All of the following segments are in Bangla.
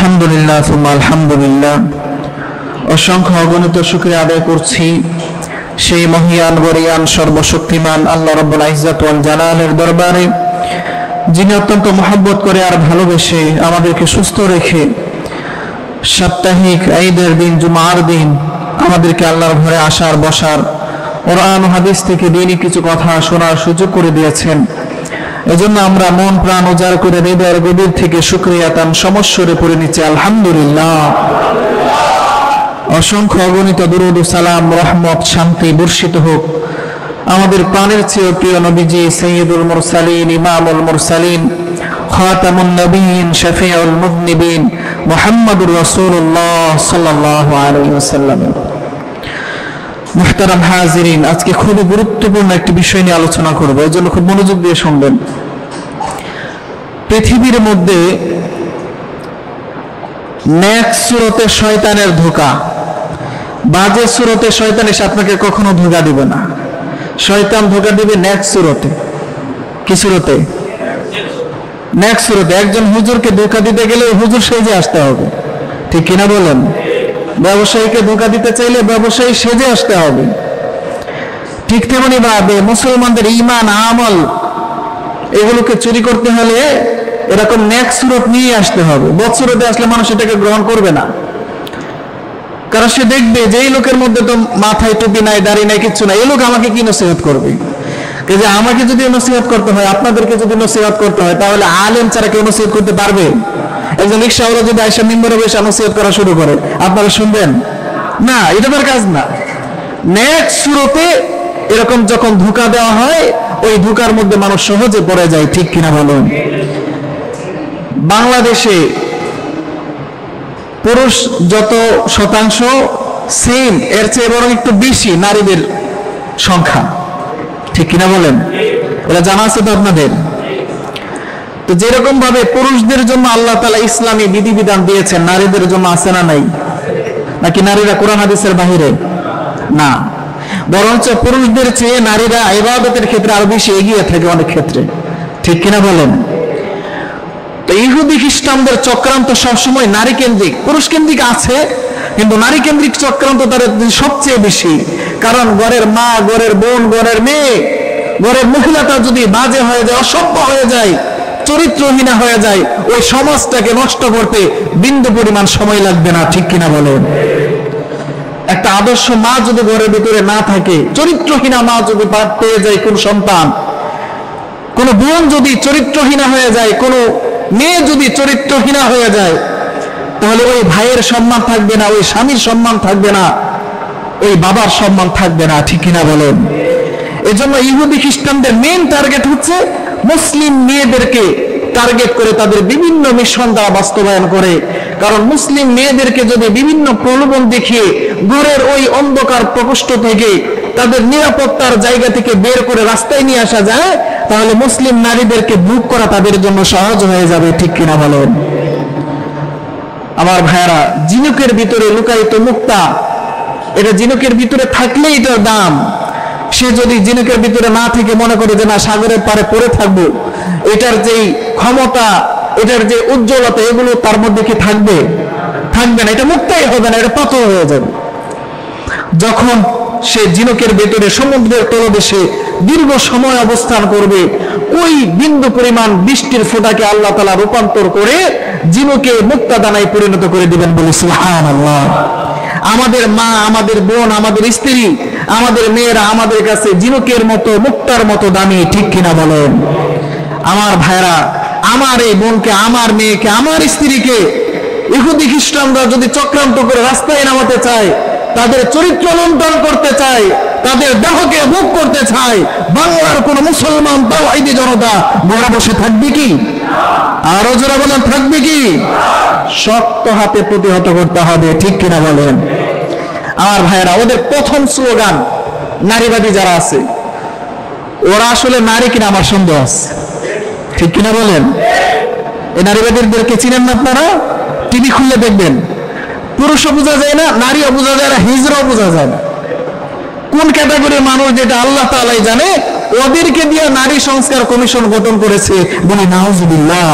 আলহামদুলিল্লাহ সুম্মা আলহামদুলিল্লাহ। অসংখ্য অগণিত শুকরিয়া আদায় করছি সেই মহিয়ান গরিয়ান সর্বশক্তিমান আল্লাহ রাব্বুল ইজ্জত ওয়াল জালালের দরবারে, যিনি অত্যন্ত মহব্বত করে আর ভালোবেসে আমাদেরকে সুস্থ রেখে সাপ্তাহিক ঈদের দিন জুমার দিন আমাদেরকে আল্লাহর ঘরে আসার বসার, কোরআন ও হাদিস থেকে দিনী কিছু কথা শোনার সুযোগ করে দিয়েছেন। এজন্য আমরা মন প্রাণ উজাড় করে হৃদয়ের গভীর থেকে শুকরিয়া তান সমস্বরে পড়ে নিচ্ছি আলহামদুলিল্লাহ। অসংখ্য অগণিত দুরূদ ও সালাম রহমত শান্তি বর্ষিত হোক আমাদের প্রাণের চেয়ে প্রিয় নবীজি সাইয়্যিদুল মুরসালিন ইমামুল মুরসালিন খাতামুন নবীন শফিউল মুযনিবিন মুহাম্মদুর রাসূলুল্লাহ সাল্লাল্লাহু আলাইহি ওয়াসাল্লাম। মুহতারাম হাজিরিন, আজকে খুব গুরুত্বপূর্ণ একটি বিষয় নিয়ে আলোচনা করব, এজন্য খুব মনোযোগ দিয়ে শুনবেন। পৃথিবীর মধ্যে নেক সুরতে শয়তানের ধোঁকা, বাজে সুরতে শয়তান এসে আপনাকে কখনো ধোঁকা দিবে না। শয়তান ধোঁকা দিবে নেক সুরতে। কি সুরতে? নেক সুরতে। একজন হুজুরকে ধোঁকা দিতে গেলে হুজুর সেজে আসতে হবে, ঠিক কিনা বলেন? ব্যবসায়ীকে ধোঁকা দিতে চাইলে ব্যবসায়ী সেজে আসতে হবে। ঠিক তেমনি ভাবে মুসলমানদের ঈমান আমল এগুলোকে চুরি করতে হলে এরকম নেক সুরত নিয়ে আসতে হবে। বদসুরতে আসলে মানুষ এটাকে গ্রহণ করবে না, কারণ সে দেখবে যে এই লোকের মধ্যে তো মাথায় টুপি নাই, দাড়ি নাই, কিচ্ছু নাই, এই লোক আমাকে কি নসিহত করবে। যে আমাকে যদি নসিহত করতে হয়, আপনাদেরকে যদি নসিহত করতে হয়, তাহলে আলেম ছাড়া কেউ নসিহত করতে পারবে? একজন রিকশাওয়ালা যদি আয়সা মিম্বরে বসে নসিহত করা শুরু করে, আপনারা শুনবেন না? এটা তার কাজ না। নেক সুরতে এরকম যখন ধোঁকা দেওয়া হয়, ওই ধোঁকার মধ্যে মানুষ সহজে পড়ে যায়, ঠিক কিনা বলুন? বাংলাদেশে পুরুষ যত শতাংশ, সেম এর চেয়ে বরং একটু বেশি নারীদের সংখ্যা, ঠিক কিনা বলেন? এটা জানা আছে তো আপনাদের? তো যেরকম ভাবে পুরুষদের জন্য আল্লাহ তাআলা ইসলামী বিধিবিধান দিয়েছেন, নারীদের জন্য আছে না নাই? নাকি নারীরা কোরআন হাদিসের বাহিরে? না, বরঞ্চ পুরুষদের চেয়ে নারীরা ইবাদতের ক্ষেত্রে আরো বেশি এগিয়ে থাকে অনেক ক্ষেত্রে, ঠিক কিনা বলেন? তো ইহুদি খ্রিস্টানদের চক্রান্ত সবসময় নারী কেন্দ্রিক, পুরুষ কেন্দ্রিক আছে, কিন্তু নারী কেন্দ্রিক চক্রান্ত তাদের সবচেয়ে বেশি। কারণ ঘরের মা, ঘরের বোন, ঘরের মেয়ে, ঘরের মহিলাটা যদি বাজে হয়ে যায়, অসভ্য হয়ে যায়, চরিত্রহীনা হয়ে যায়, ওই সমাজটাকে নষ্ট করতে বিন্দু পরিমাণ সময় লাগবে না, ঠিক কিনা বলেন? একটা আদর্শ মা যদি ঘরের ভিতরে না থাকে, চরিত্রহীনা মা যদি পেয়ে যায় কোন সন্তান, কোন বোন যদি চরিত্রহীনা হয়ে যায়, কোন মেয়ে যদি চরিত্রহীনা হয়ে যায়, তাহলে ওই ভাইয়ের সম্মান থাকবে না, ওই স্বামীর সম্মান থাকবে না, ওই বাবার সম্মান থাকবে না, ঠিক কিনা বলেন? এজন্য ইহুদি খ্রিস্টানদের মেইন টার্গেট হচ্ছে মুসলিম মেয়েদেরকে টার্গেট করে তাদের বিভিন্ন মিশন দ্বারা বাস্তবায়ন করে। কারণ মুসলিম মেয়েদেরকে যদি বিভিন্ন প্রলোভন দেখিয়ে ঘরের ওই অন্ধকার প্রকোষ্ঠ থেকে তাদের নিরাপত্তার জায়গা থেকে বের করে রাস্তায় নিয়ে আসা যায়, তাহলে মুসলিম নারীদেরকে বুক করা তাদের জন্য সহজ হয়ে যাবে, ঠিক কিনা বলেন? আমার ভাইরা, জিনুকের ভিতরে লুকায়িত মুক্তা, এটা জিনুকের ভিতরে থাকলেই এটার দাম। সে যদি জিনুকের ভিতরে না থেকে মনে করে যে না সাগরের পারে পড়ে থাকবো, এটার যেই ক্ষমতা, এটার যে উজ্জ্বলতা, এগুলো তার মধ্যে কি থাকবে? থাকবে না, এটা মুক্তাই হবে না, এটা পাথর হয়ে যাবে। যখন সে জিনুকের ভেতরে সমুদ্রের তলদেশে দীর্ঘ সময় অবস্থান করবে, ওই বিন্দু পরিমাণ বৃষ্টির ফোঁটাকে আল্লাহ তাআলা রূপান্তর করে জিনুকে মুক্তা দানায় পরিণত করে দিবেন, বলি সুবহানাল্লাহ। আমাদের মা, আমাদের বোন, আমাদের স্ত্রী, আমাদের মেয়েরা আমাদের কাছে জিনুকের মতো, মুক্তার মতো দামি, ঠিক কিনা বলেন? আমার ভাইরা, আমার এই বোনকে, আমার মেয়েকে, আমার স্ত্রীকে ইহুদি খ্রিস্টানরা যদি চক্রান্ত করে রাস্তায় নামাতে চায়, তাদের চরিত্র লুণ্ঠন করতে চায়, তাদের দেহকে ভোগ করতে চায়, বাংলার কোন মুসলমান তাওহীদি জনতা ঘরে বসে থাকবে কি? আরো জোরে বলেন, থাকবে কি? শক্ত হাতে প্রতিহত করতে হবে, ঠিক কিনা বলেন? আমার ভাইয়েরা, ওদের প্রথম স্লোগান, নারীবাদী যারা আছে, ওরা আসলে নারী কিনা আমার সন্দেহ আছে, ঠিক কিনা বলেন? এই নারীবাদীদেরকে চিনেন না আপনারা? টিভি খুললে দেখবেন, পুরুষও বোঝা যায় না, নারীও বোঝা যায় না, হিজড়াও বোঝা যায় না। কোন ক্যাটাগরির মানুষ যেটা আল্লাহ তাআলাই জানে, ওদেরকে দিয়ে নারী সংস্কার কমিশন গঠন করেছে, বলি নাউজুবিল্লাহ।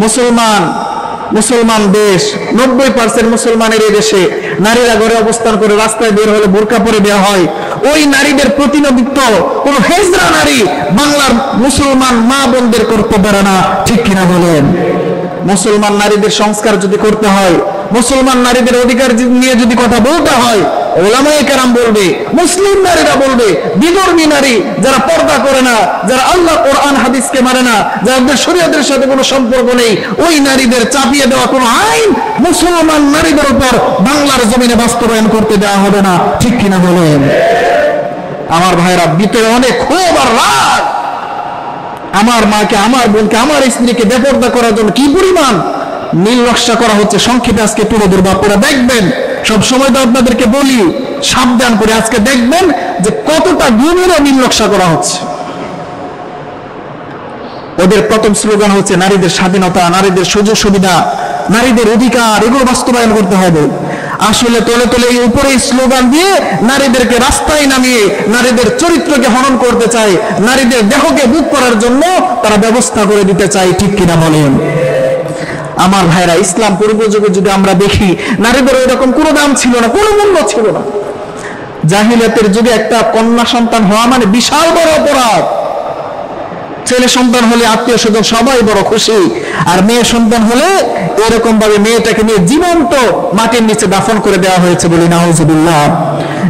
মুসলমান মুসলমান দেশ, 90% মুসলমানের এই দেশে নারীরা ঘরে অবস্থান করে রাস্তায় বের হলে বোরকা পরে দেওয়া হয়। ওই নারীদের প্রতিনিধিত্ব কোন হেজরা নারী বাংলার মুসলমান মা বোনদের করতে পারে না, ঠিক কিনা বলেন? মুসলমান নারীদের সংস্কার যদি করতে হয়, মুসলমান নারীদের অধিকার নিয়ে যদি কথা বলতে হয়, ওলামায়ে কেরাম বলবে, মুসলিম নারীরা বলবে, বিধর্মী নারী যারা পর্দা করে না, যারা আল্লাহ কোরআন হাদিসকে মানে না, যাদের শরীয়তের সাথে কোনো সম্পর্ক নেই, ওই নারীদের চাপিয়ে দেওয়া কোনো আইন মুসলমান নারীদের উপর বাংলার জমিনে বাস্তবায়ন করতে দেওয়া হবে না, ঠিক কিনা বলেন? আমার ভাইরা, ভিতরে অনেক ক্ষোভ আর রাগ। আমার মাকে, আমার বোনকে, আমার স্ত্রীকে বেপর্দা করার জন্য কি পরিমাণ নীল নকশা করা হচ্ছে, সংক্ষেপে আজকে তুলে ধরবো। আপনারা দেখবেন, সব সময় তো আপনাদেরকে বলি সাবধান করে, আজকে দেখবেন যে কতটা গুণের নীল নকশা করা হচ্ছে। ওদের প্রথম স্লোগান হচ্ছে নারীদের স্বাধীনতা, নারীদের সুযোগ সুবিধা, নারীদের অধিকার, এগুলো বাস্তবায়ন করতে হবে। আসলে তলে তলে এই উপরে স্লোগান দিয়ে নারীদেরকে রাস্তায় নামিয়ে নারীদের চরিত্রকে হনন করতে চায়, নারীদের দেহকে বুক করার জন্য তারা ব্যবস্থা করে দিতে চায়, ঠিক কিনা বলেন? আমার ভাইরা, ইসলাম পূর্ব যুগে যদি আমরা দেখি, নারীদের এরকম কোনো দাম ছিল না, কোনো মূল্য ছিল না। জাহিলিয়াতের যুগে একটা কন্যা সন্তান হওয়া মানে বিশাল বড় অপরাধ। ছেলে সন্তান হলে আত্মীয় স্বজন সবাই বড় খুশি, আর মেয়ে সন্তান হলে এরকম ভাবে মেয়েটাকে নিয়ে জীবন্ত মাটির নিচে দাফন করে দেওয়া হয়েছে, বলি নাউজুবিল্লাহ।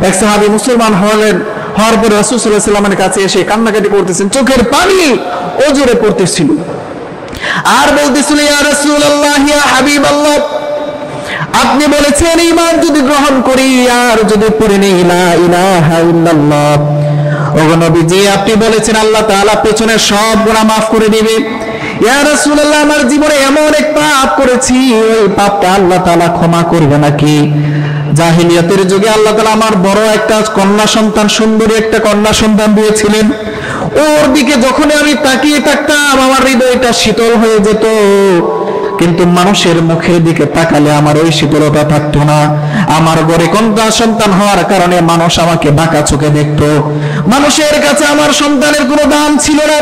এক সাহাবী মুসলমান হওয়ার পরে রাসূল সাল্লাল্লাহু আলাইহি ওয়াসাল্লামের কাছে এসে কান্নাকাটি করতেছেন, চোখের পানি ওজরে পড়তেছিল, আর বলতেছিল, ইয়া রাসূলুল্লাহ, ইয়া হাবিবাল্লাহ, আপনি বলেছেন ঈমান যদি গ্রহণ করি আর যদি পড়ে নেই লা ইলাহা ইল্লাল্লাহ, ওগো নবীজি আপনি বলেছেন আল্লাহ তাআলা পেছনের সব গুনাহ মাফ করে দিবে। ইয়া রাসূলুল্লাহ, আমার জীবনে এমন এক পাপ করেছি, ওই পাপটা আল্লাহ তাআলা ক্ষমা করবে নাকি? জাহিলিয়াতের যুগে আল্লাহ তাআলা আমার বড় একটা কন্যা সন্তান, সুন্দরী একটা কন্যা সন্তান দিয়েছিলেন। ওর দিকে যখন আমি তাকিয়ে থাকতাম আমার হৃদয়টা শীতল হয়ে যেত, কিন্তু মানুষের মুখের দিকে তাকালে আমার ওই শীতলতা থাকতো না। আমার ঘরে কন্যা সন্তান হওয়ার কারণে মানুষ আমাকে বাঁকা চোখে দেখতো। মানুষের কাছে আমার সন্তানের কোনো দাম ছিল না,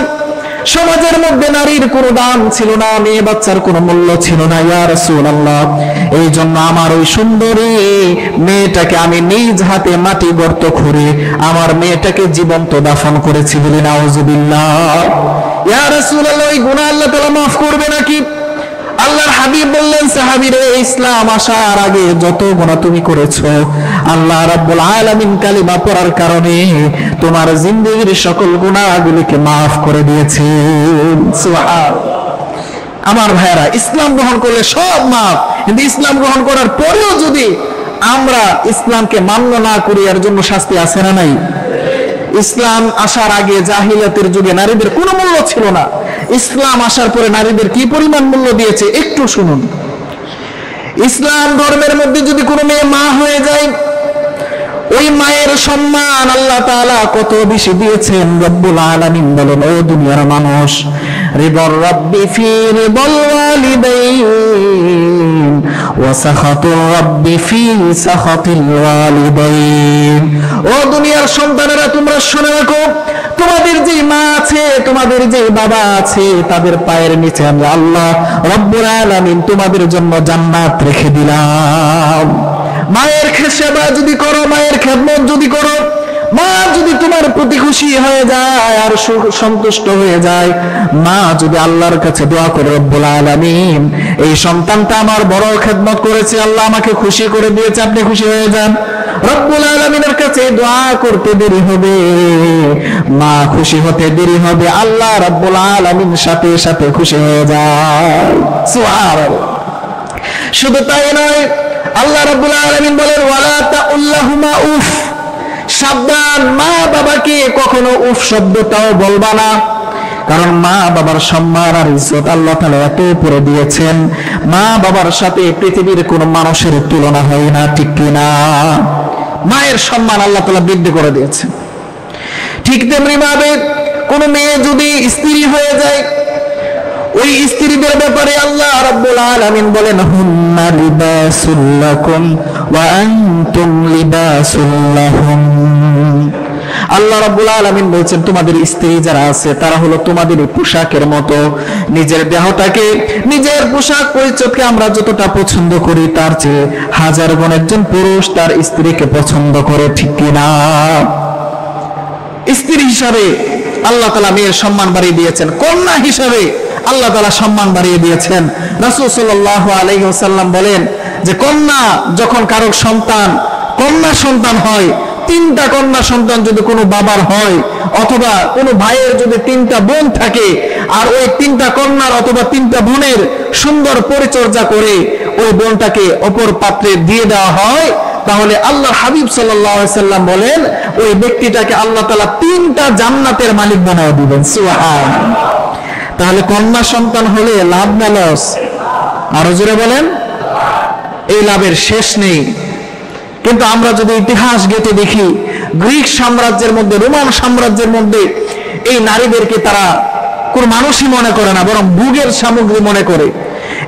সমাজের মধ্যে নারীর কোনো দাম ছিল না, মেয়ে বাচ্চার কোনো মূল্য ছিল না। ইয়া রাসূলুল্লাহ, এই জন্য আমার ওই সুন্দরী মেয়েটাকে আমি নিজ হাতে মাটি গর্ত খুঁড়ে আমার মেয়েটাকে জীবন্ত দাফন করেছি, বলি নাউজুবিল্লাহ। ইয়া রাসূলুল্লাহ, ওই গুনাহ আল্লাহ তাআলা মাফ করবে নাকি? আল্লাহর হাবিব বললেন, সাহাবীরে, ইসলাম আসার আগে যত গুনাহ তুমি করেছো আল্লাহ রাব্বুল আলামিন কালিমা পড়ার কারণে তোমার জিন্দেগীর সকল গুনাহগুলোকে মাফ করে দিয়েছেন। সুবহানাল্লাহ। আমার ভাইরা, ইসলাম গ্রহণ করলে সব মাফ, কিন্তু ইসলাম গ্রহণ করার পরেও যদি আমরা ইসলামকে মান্য না করি, এর জন্য শাস্তি আছে না নাই? ইসলাম আসার আগে জাহিলিয়াতের যুগে নারীদের কোনো মূল্য ছিল না। ইসলাম আসার পরে নারীদের কি পরিমাণ মূল্য দিয়েছে একটু শুনুন। ইসলাম ধর্মের মধ্যে যদি কোনো মেয়ে মা হয়ে যায়, ওই মায়ের সম্মান আল্লাহ তাআলা কত বেশি দিয়েছেন। রব্বুল আলামিন বলেন, ও দুনিয়ার মানুষ, রিদর রাব্বি ফি রিদল ওয়ালিদাইন ওয়া সাখাতুর রাব্বি ফি সাখাতিল ওয়ালিদাইন। ও দুনিয়ার সন্তানেরা, তোমরা শুনে রাখো, তোমাদের যে মা আছে, তোমাদের যে বাবা আছে, তাদের পায়ের নিচে আমি আল্লাহ রব্বুল আলামিন তোমাদের জন্য জান্নাত রেখে দিলাম। মায়ের সেবা যদি করো, মায়ের খেদমত যদি করো, মা যদি তোমার প্রতি খুশি হয়ে যায় আর সন্তুষ্ট হয়ে যায়, মা যদি আল্লাহর কাছে দোয়া করে, রব্বুল আলামিন এই সন্তানটা আমার বড় খেদমত করেছে, আল্লাহ আমাকে খুশি করে দিয়েছে, আপনি খুশি হয়ে যান। রব্বুল আলামিনের কাছে দোয়া করতে দেরি হবে, মা খুশি হতে দেরি হবে, আল্লাহ রব্বুল আলামিন সাথে সাথে খুশি হয়ে যায়। সুবহানাল্লাহ। শুধু তাই নয়, আল্লাহ রাব্বুল আলামিন বলেন, ওয়ালা তাউল্লাহুমা উফ, সাবধান, মা বাবাকে কখনো উফ শব্দটাও বলবা না, কারণ মা বাবার সম্মান আর ইজ্জত আল্লাহ তাআলা এত উপরে দিয়েছেন, মা বাবার সাথে পৃথিবীর কোন মানুষের তুলনা হয় না, ঠিক কিনা? মায়ের সম্মান আল্লাহ তাআলা বৃদ্ধি করে দিয়েছেন। ঠিক তেমনি ভাবে কোন মেয়ে যদি স্ত্রী হয়ে যায়, ওই স্ত্রীদের ব্যাপারে আল্লাহ রাব্বুল আলামিন বলেন, হুন্না লিবাসুল লাকুম ওয়া আনতুম লিবাসুল লাহুম। আল্লাহ রাব্বুল আলামিন বলছেন তোমাদের স্ত্রী যারা আছে তারা হলো তোমাদের পোশাকের মতো। নিজের দেহটাকে, নিজের পোশাক পরিচ্ছদকে আমরা যতটা পছন্দ করি তার চেয়ে হাজার গুণ একজন পুরুষ তার স্ত্রীকে পছন্দ করে, ঠিক কিনা? স্ত্রী হিসাবে আল্লাহ তাআলা মেয়ের সম্মান বাড়িয়ে দিয়েছেন, কন্যা হিসাবে আল্লাহ তাআলা সম্মান বাড়িয়ে দিয়েছেন। রাসূল সাল্লাল্লাহু আলাইহি ওয়াসাল্লাম বলেন যে কন্যা যখন কারো সন্তান, কন্যা সন্তান হয়, তিনটা কন্যা সন্তান যদি কোনো বাবার হয় অথবা কোনো ভাইয়ের যদি তিনটা বোন থাকে আর ওই তিনটা কন্যার অথবা তিনটা বোনের সুন্দর পরিচর্যা করে ওই বোনটাকে অপর পাত্রে দিয়ে দেওয়া হয়, তাহলে আল্লাহ হাবিব সাল্লাল্লাহু আলাইহি সাল্লাম বলেন ওই ব্যক্তিটাকে আল্লাহ তাআলা তিনটা জান্নাতের মালিক বানায় দিবেন। সুবহানাল্লাহ। তাহলে কন্যা সন্তান হলে লাভ না লস? আরো জোরে বলেন। এই লাভের শেষ নেই। কিন্তু আমরা যদি ইতিহাস ঘেঁটে দেখি, গ্রিক সাম্রাজ্যের মধ্যে, রোমান সাম্রাজ্যের মধ্যে এই নারীদেরকে তারা কোন মানুষই মনে করে না, বরং ভোগের সামগ্রী মনে করে।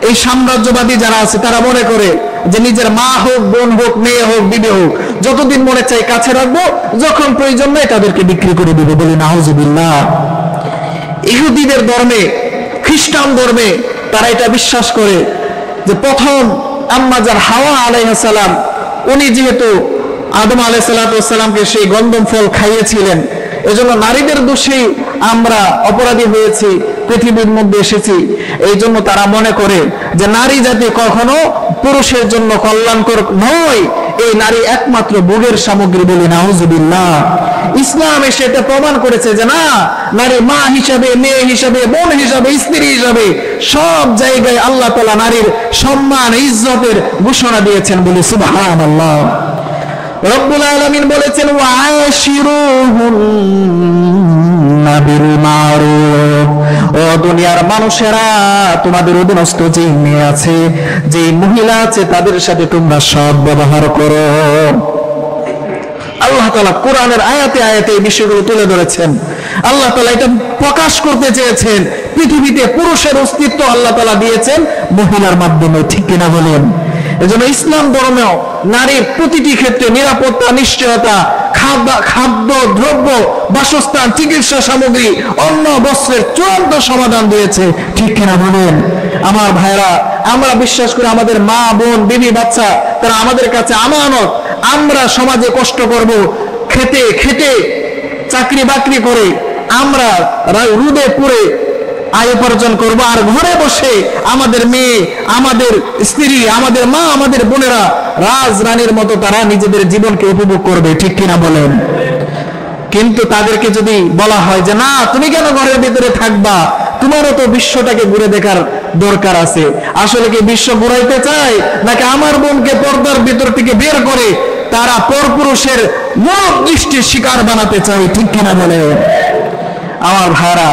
এই সাম্রাজ্যবাদী যারা আছে তারা মনে করে যে নিজের মা হোক, বোন হোক, মেয়ে হোক, বিবি হোক, যতদিন মনে চাই কাছে রাখবো, যখন প্রয়োজন নেই তাদেরকে বিক্রি করে দেবো। বলি নাউজুবিল্লাহ। ইহুদিদের ধর্মে, খ্রিস্টান ধর্মে তারা এটা বিশ্বাস করে যে প্রথম আম্মা যার হাওয়া আলাইহিস সালাম, উনি যেহেতু আদম আলাইহিস সালামকে সেই গন্ধম ফল খাইয়েছিলেন, এজন্য নারীদের দোষে আমরা অপরাধী হয়েছি, পৃথিবীর মধ্যে এসেছি। এই জন্য তারা মনে করে যে নারী জাতি কখনো পুরুষের জন্য কল্যাণকর নয়, এই নারী একমাত্র ভোগের সামগ্রী। বলি নাউজুবিল্লাহ। ইসলাম এসে এটা প্রমাণ করেছে যে না, নারী মা হিসাবে, মেয়ে হিসাবে, বোন হিসাবে, স্ত্রী হিসাবে সব জায়গায় আল্লাহ তাআলা নারীর সম্মান, ইজ্জতের ঘোষণা দিয়েছেন। বলি সুবহানাল্লাহ। রব্বুল আলামিন বলেছেন ওয়াশিরুহুন্না বিল মারুফ। ও দুনিয়ার মানুষেরা, তোমাদের অধীনস্থ যে মেয়ে আছে, যে মহিলা আছে, তাদের সাথে তোমরা সৎ ব্যবহার করো। আল্লাহ তাআলা কোরআনের আয়াতে আয়াতে এই বিষয়গুলো তুলে ধরেছেন। আল্লাহ তাআলা এটা প্রকাশ করতে চেয়েছেন পৃথিবীতে পুরুষের অস্তিত্ব আল্লাহ তাআলা দিয়েছেন মহিলার মাধ্যমে, ঠিক কিনা বলেন? এজন্য ইসলাম ধর্মেও নারীর প্রতিটি ক্ষেত্রে নিরাপত্তা, নিশ্চয়তা, খাদ্য দ্রব্য, বাসস্থান, চিকিৎসা সামগ্রী, অন্ন, বস্ত্রের চূড়ান্ত সমাধান দিয়েছে, ঠিক কিনা বলেন? আমার ভাইরা, আমরা বিশ্বাস করি আমাদের মা, বোন, বিবি, বাচ্চা তারা আমাদের কাছে আমানত। আমরা সমাজে কষ্ট করব, খেতে খেতে চাকরি বাকরি করে আমরা রোদে পুড়ে আয় উপার্জন করবো, আর ঘরে বসে আমাদের মেয়ে, আমাদের স্ত্রী, আমাদের মা, আমাদের বোনেরা রাজরানীর মতো তারা নিজেদের জীবনকে উপভোগ করবে, ঠিক কিনা বলেন? কিন্তু তাদেরকে যদি বলা হয় যে না, তুমি কেন ঘরের ভিতরে থাকবা, তোমারও তো বিশ্বটাকে ঘুরে দেখার দরকার আছে। আসলে কি বিশ্ব ঘুরাইতে চায়, নাকি আমার বোনকে পর্দার ভিতর থেকে বের করে তারা পরপুরুষের মনোব দৃষ্টির শিকার বানাতে চায়, ঠিক কিনা বলে? আমার ভাইরা,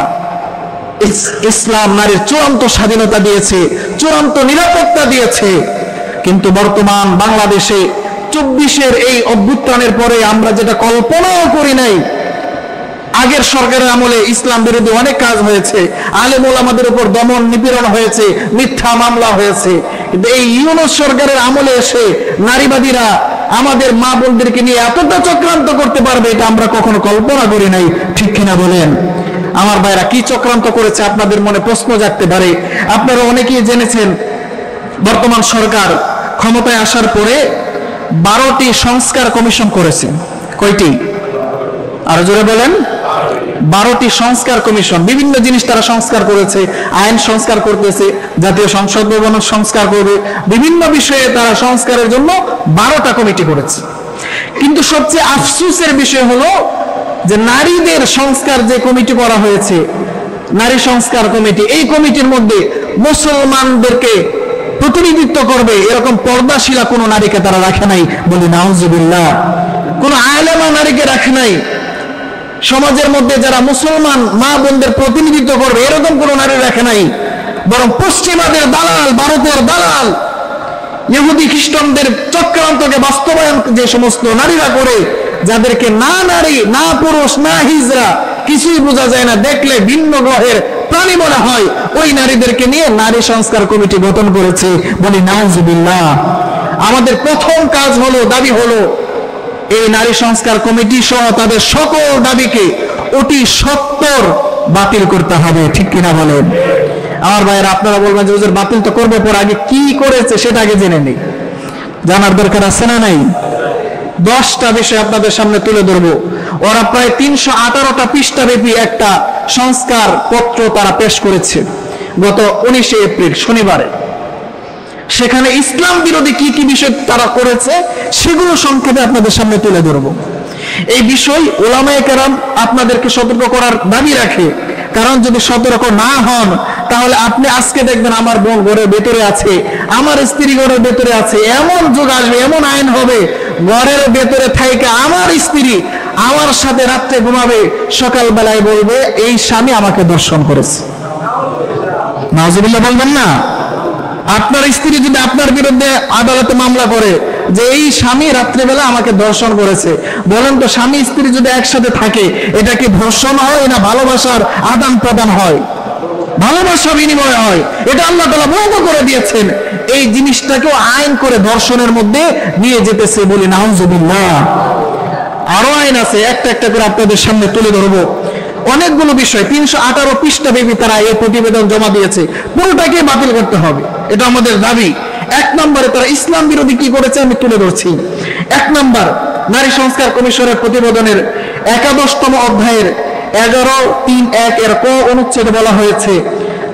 ইসলাম নারীর চূড়ান্ত স্বাধীনতা দিয়েছে, চূড়ান্ত নিরাপত্তা দিয়েছে। কিন্তু বর্তমান বাংলাদেশে 24-এর এই অভ্যুত্থানের পরে আমরা যেটা কল্পনাও করি নাই, আগের সরকারের আমলে ইসলাম বিরোধী অনেক কাজ হয়েছে, আলেম ওলামাদের উপর দমন নিপীড়ন হয়েছে, মিথ্যা মামলা হয়েছে। কিন্তু এই ইউনূস সরকারের আমলে এসে নারীবাদীরা আমাদের মা বোনদেরকে নিয়ে এতটা চক্রান্ত করতে পারবে, এটা আমরা কখনো কল্পনা করি নাই, ঠিক কিনা বলেন? আমার ভাইরা, কি চক্রান্ত করেছে আপনাদের মনে প্রশ্ন জাগতে পারে। আপনারা অনেকেই জেনেছেন বর্তমান সরকার ক্ষমতায় আসার পরে 12টি সংস্কার কমিশন করেছে। কয়টি? আরো জোরে বলেন। 12টি সংস্কার কমিশন, বিভিন্ন জিনিস তারা সংস্কার করেছে। আইন সংস্কার করতেছে, জাতীয় সংসদ ভবন সংস্কার করবে, বিভিন্ন বিষয়ে তারা সংস্কারের জন্য 12টা কমিটি করেছে। কিন্তু সবচেয়ে আফসোসের বিষয় হলো যে নারীদের সংস্কার যে কমিটি করা হয়েছে, নারী সংস্কার কমিটি, এই কমিটির মধ্যে মুসলমানদেরকে প্রতিনিধিত্ব করবে এরকম পর্দাশীলা কোন নারীকে তারা রাখে নাই। বলি নাউজুবিল্লাহ। কোন আলেমা নারীকে রাখে নাই। সমাজের মধ্যে যারা মুসলমান মা বোনদের প্রতিনিধিত্ব করবে এরকম কোন নারী রাখে নাই, বরং পশ্চিমাদের দালাল, ভারতের দালাল, ইহুদি খ্রিস্টানদের চক্রান্তকে বাস্তবায়ন যে সমস্ত নারীরা করে, যাদেরকে না নারী, না পুরুষ, না হিজরা, কিছুই বোঝা যায় না, দেখলে ভিন্ন গ্রহের প্রাণী মনে হয়, ওই নারীদেরকে নিয়ে নারী সংস্কার কমিটি গঠন করেছে। বলি নাউজুবিল্লাহ। আমাদের প্রথম কাজ হলো, দাবি হলো এই নারী সংস্কার কমিটি সহ তাদের সকল দাবিকে অতি সত্বর বাতিল করতে হবে, ঠিক কিনা বলেন? আমার ভাইয়েরা, আপনারা বলবেন যে হুজুর বাতিল তো করবে, পর আগে কি করেছে সেটা আগে জেনে নেই। জানার দরকার আছে না নাই? 10টা বিষয় আপনাদের সামনে তুলে ধরবো। ওরা প্রায় 318টা পৃষ্ঠা ব্যাপী একটা সংস্কার পত্র তারা পেশ করেছে গত 19শে এপ্রিল শনিবারে। সেখানে ইসলাম বিরোধী কি কি বিষয় তারা করেছে সেগুলো সংক্ষেপে আপনাদের সামনে তুলে ধরবো। এই বিষয় উলামায়ে কেরাম আপনাদেরকে সতর্ক করার দাবি রাখে, কারণ যদি সতর্ক না হন তাহলে আপনি আজকে দেখবেন আমার বোন ঘরের ভেতরে আছে, আমার স্ত্রী ঘরের ভেতরে আছে, এমন যুগ আসবে, এমন আইন হবে, ঘরের ভেতরে থাইকা আমার স্ত্রী আমার সাথে রাত্রে ঘুমাবে, সকালবেলায় বলবে এই স্বামী আমাকে দর্শন করেছে। নাউজুবিল্লাহ বলবেন না? আপনার স্ত্রী যদি আপনার বিরুদ্ধে আদালতে মামলা করে যে এই স্বামী রাত্রিবেলা আমাকে ধর্ষণ করেছে, বলেন তো স্বামী স্ত্রী যদি একসাথে থাকে এটা কি ধর্ষণ হয় না ভালোবাসার আদান প্রদান হয়? ভালোবাসা বিনিময় হয়। এটা আল্লাহ তাআলা বৈধ করে দিয়েছেন। এই জিনিসটাকেও আইন করে ধর্ষণের মধ্যে নিয়ে যেতেছে, বলি নাউজুবিল্লাহ। আরো আইন আছে, একটা একটা করে আপনাদের সামনে তুলে ধরবো। অনেকগুলো বিষয়, 318 পৃষ্ঠা ব্যাপী তারা এই প্রতিবেদন জমা দিয়েছে, পুরোটাকে বাতিল করতে হবে, এটা আমাদের দাবি। 1 নম্বরে তারা ইসলাম বিরোধী কি করেছে আমি তুলে ধরছি। 1 নম্বর, নারী সংস্কার কমিশনের প্রতিবেদনের 11তম অধ্যায়ের 11.3.1 এর ক অনুচ্ছেদে বলা হয়েছে,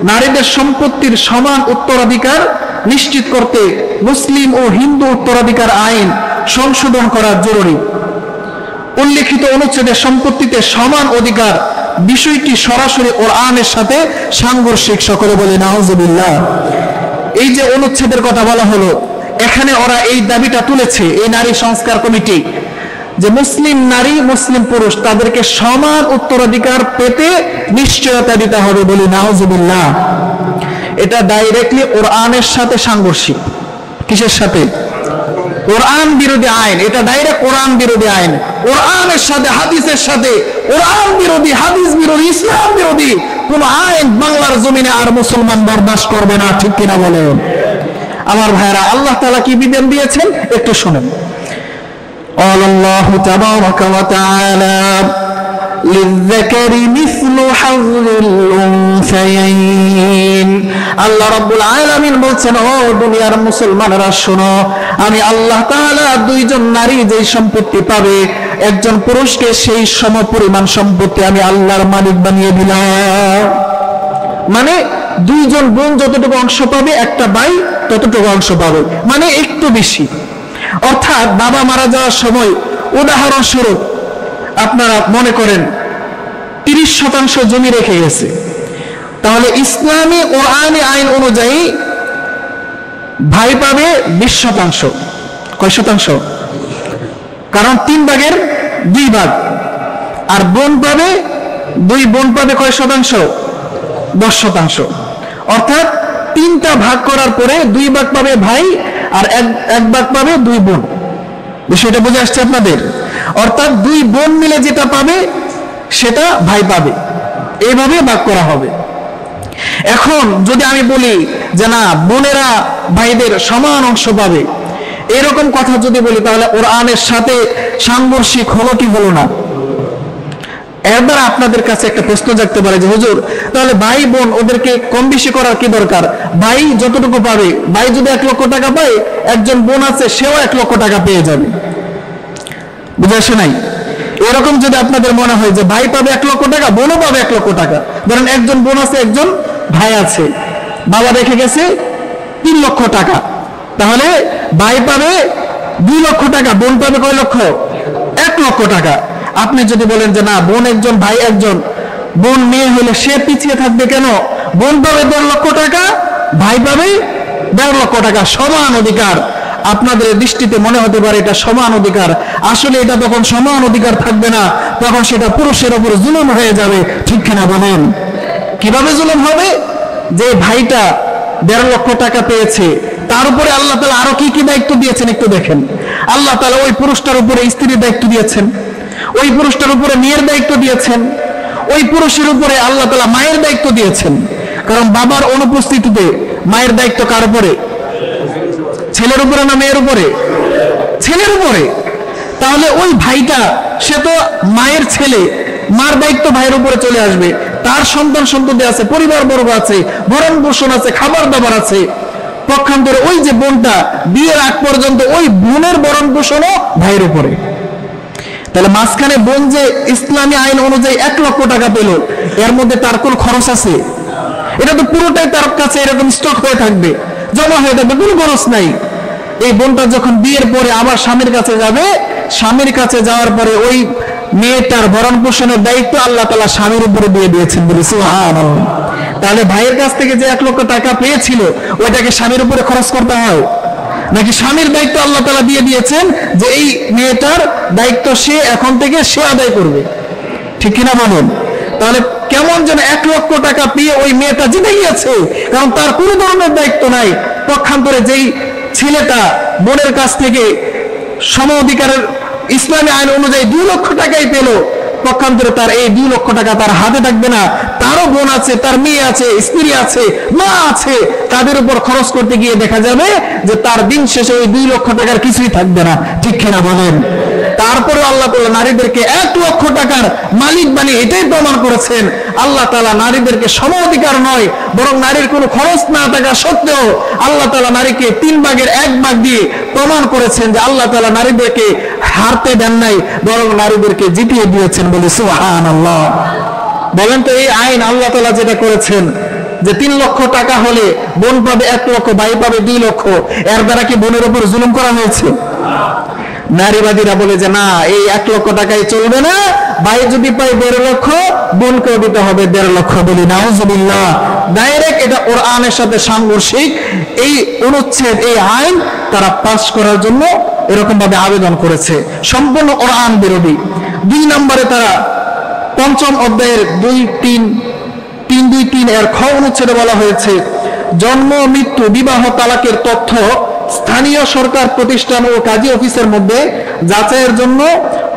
নারীদের সম্পত্তির সমান উত্তরাধিকার নিশ্চিত করতে মুসলিম ও হিন্দু উত্তরাধিকার আইন সংশোধন করা জরুরি। উল্লেখিত অনুচ্ছেদে সম্পত্তিতে সমান অধিকার বিষয়টি সরাসরি কোরআনের সাথে সাংঘর্ষিক। সকলে বলে নাউজুবিল্লাহ। এই যে অনুচ্ছেদের কথা বলা হলো, এখানে ওরা এই দাবিটা তুলেছে, এই নারী সংস্কার কমিটি, যে মুসলিম নারী মুসলিম পুরুষ তাদেরকে সমান উত্তরাধিকার পেতে নিশ্চয়তা দিতে হবে, বলি নাউজুবিল্লাহ। এটা ডাইরেক্টলি কোরআনের সাথে সাংঘর্ষিক। কিসের সাথে? কোরআন বিরোধী আইন। এটা ডাইরেক্ট কোরআন বিরোধী আইন, কোরআনের সাথে হাদিসের সাথে। কোরআন বিরোধী, হাদিস বিরোধী, ইসলাম বিরোধী কোন আইন বাংলার জমিনে আর মুসলমান বরদাস্ত করবে না, ঠিক কিনা বলেন? আমার ভাইরা, আল্লাহ তাআলা কি বিধান দিয়েছেন একটু শুনেন। আল্লাহু তাবারাকা ওয়া তাআলা লিযযাকারি মিসলু হাযযিল উনসায়াইন। আল্লাহ রাব্বুল আলামিন বলছেন, ও দুনিয়ার মুসলমানরা শোনো, আমি আল্লাহ তাআলা দুইজন নারী যেই সম্পত্তি পাবে, একজন পুরুষকে সেই সমপরিমাণ সম্পত্তি আমি আল্লাহর মালিক বানিয়ে দিলাম। মানে দুইজন বোন যতটুকু অংশ পাবে, একটা ভাই ততটুকু অংশ পাবে, মানে একটু বেশি। অর্থাৎ বাবা মারা যাওয়ার সময় উদাহরণস্বরূপ আপনারা মনে করেন 30% জমি রেখে গেছে, তাহলে ইসলামী কোরআনী আইন অনুযায়ী ভাই পাবে 20%। কয় শতাংশ? কারণ 3 ভাগের 2 ভাগ। আর বোন পাবে, 2 বোন পাবে কয় শতাংশ? 10%। অর্থাৎ 3টা ভাগ করার পরে 2 ভাগ পাবে ভাই আর 1 ভাগ পাবে 2 বোন। বিষয়টা বুঝে আসছে আপনাদের? অর্থাৎ 2 বোন মিলে যেটা পাবে সেটা ভাই পাবে, এইভাবে ভাগ করা হবে। এখন যদি আমি বলি যে না, বোনেরা ভাইদের সমান অংশ পাবে, এরকম কথা যদি বলি, তাহলে কোরআনের সাথে সাংঘর্ষিক হলো কি হলো না? এবার আপনাদের কাছে একটা প্রশ্ন জাগতে পারে যে হুজুর, তাহলে ভাই বোন ওদেরকে কম বেশি করার কি দরকার? ভাই যতটুকু পাবে, ভাই যদি 1 লক্ষ টাকা পায়, একজন বোন আছে সেও 1 লক্ষ টাকা পেয়ে যাবে। বুঝে আসে নাই? এরকম যদি আপনাদের মনে হয় যে ভাই পাবে 1 লক্ষ টাকা, বোনও পাবে 1 লক্ষ টাকা, ধরেন একজন বোন আছে, একজন ভাই আছে, বাবা রেখে গেছে 3 লক্ষ টাকা, তাহলে ভাই পাবে 2 লক্ষ টাকা, বোন পাবে কয় লক্ষ? 1 লক্ষ টাকা। আপনি যদি বলেন যে না, বোন একজন ভাই একজন, বোন মেয়ে হলে সে পিছিয়ে থাকবে কেন? বোন পাবে 1.5 লক্ষ টাকা, ভাই পাবে 1.5 লক্ষ টাকা, সমান অধিকার। আপনাদের দৃষ্টিতে মনে হতে পারে এটা সমান অধিকার, আসলে এটা তখন সমান অধিকার থাকবে না, তখন সেটা পুরুষের উপর জুলুম হয়ে যাবে, ঠিক কিনা বলেন? কিভাবে জুলুম হবে? যে ভাইটা 1.5 লক্ষ টাকা পেয়েছে, তার উপরে আল্লাহ তাআলা আরো কি কি দায়িত্ব দিয়েছেন একটু দেখেন। আল্লাহ তাআলা ওই পুরুষটার উপরে স্ত্রীর দায়িত্ব দিয়েছেন, ওই পুরুষটার উপরে মেয়ের দায়িত্ব দিয়েছেন, ওই পুরুষের উপরে আল্লাহ তাআলা মায়ের দায়িত্ব দিয়েছেন। কারণ বাবার অনুপস্থিতিতে মায়ের দায়িত্ব কার উপরে? ছেলের উপরে না মেয়ের উপরে? ছেলের উপরে। তাহলে ওই ভাইটা সে তো মায়ের ছেলে, মার দায়িত্ব ভাইয়ের উপরে চলে আসবে, তার সন্তান সন্ততি আছে, পরিবার বর্গ আছে, ভরণ পোষণ আছে, খাবার দাবার আছে। পক্ষান্তরে ওই যে বোনটা বিয়ের আগ পর্যন্ত ওই বোনের ভরণ পোষণও ভাইয়ের উপরে। তাহলে মাঝখানে বোন যে ইসলামী আইন অনুযায়ী 1 লক্ষ টাকা পেল, এর মধ্যে তার কোন খরচ আছে? এটা তো পুরোটাই তার কাছে এরকম স্টক হয়ে থাকবে, জমা হয়ে থাকবে, কোনো খরচ নাই। এই বোনটা যখন বিয়ের পরে আবার স্বামীর কাছে যাবে, স্বামীর কাছে যাওয়ার পরে ওই মেয়েটার ভরণ পোষণের দায়িত্ব আল্লাহ তাআলা স্বামীর উপরে দিয়ে দিয়েছেন, বলি সুবহানাল্লাহ। তাহলে ভাইয়ের কাছ থেকে যে 1 লক্ষ টাকা পেয়েছিল ওইটাকে স্বামীর উপরে খরচ করতে হয় নাকি স্বামীর দায়িত্ব আল্লাহ তাআলা দিয়ে দিয়েছেন যে এই মেয়েটার দায়িত্ব সে এখন থেকে সে আদায় করবে? ঠিক কিনা বলুন? তাহলে কেমন যেন 1 লক্ষ টাকা পেয়ে ওই মেয়েটা জিতে গিয়েছে, কারণ তার কোনো ধরনের দায়িত্ব নাই। পক্ষান্তরে যেই ছেলেটা বোনের কাছ থেকে সম অধিকারের ইসলামী আইন অনুযায়ী 2 লক্ষ টাকাই পেল, পক্ষান্তরে তার এই 2 লক্ষ টাকা তার হাতে থাকবে না, তারও বোন আছে, তার মেয়ে আছে, স্ত্রী আছে, মা আছে, তাদের উপর খরচ করতে গিয়ে দেখা যাবে যে তার দিন শেষে ওই 2 লক্ষ টাকার কিছুই থাকবে না। ঠিক কিনা বলেন? তারপরে আল্লাহ তাআলা নারীদেরকে 1 লক্ষ টাকার মালিক বানিয়ে এটাই প্রমাণ করেছেন আল্লাহ তাআলা নারীদেরকে সম অধিকার নয়, বরং নারীর কোনো খরচ না থাকা সত্ত্বেও আল্লাহ তাআলা নারীকে 3 ভাগের 1 ভাগ দিয়ে প্রমাণ করেছেন যে আল্লাহ তাআলা নারীদেরকে হারতে দেন নাই, বরং নারীদেরকে জিতিয়ে দিয়েছেন, বলে সুবহানাল্লাহ। বলেন তো এই আইন আল্লাহ তাআলা যেটা করেছেন যে 3 লক্ষ টাকা হলে বোন পাবে 1 লক্ষ, ভাই পাবে 2 লক্ষ, এর দ্বারা কি বোনের উপর জুলুম করা হয়েছে? নারীবাদীরা বলে যে না, এই 1 লক্ষ টাকাই চলবে না, ভাই যদি পায় 1.5 লক্ষ, বোনকেও দিতে হবে 1.5 লক্ষ। বলি নাউজুবিল্লাহ। ডাইরেক্ট এটা কোরআনের সাথে সাংঘর্ষিক। এই অনুচ্ছেদ, এই আইন তারা পাস করার জন্য এরকম ভাবে আবেদন করেছে, সম্পূর্ণ কোরআন বিরোধী। 2 নম্বরে তারা 5ম অধ্যায়ের 323 এর খ অনুচ্ছেদে বলা হয়েছে, জন্ম, মৃত্যু, বিবাহ, তালাকের তথ্য স্থানীয় সরকার প্রতিষ্ঠান ও কাজী অফিসের মধ্যে যাচাইয়ের জন্য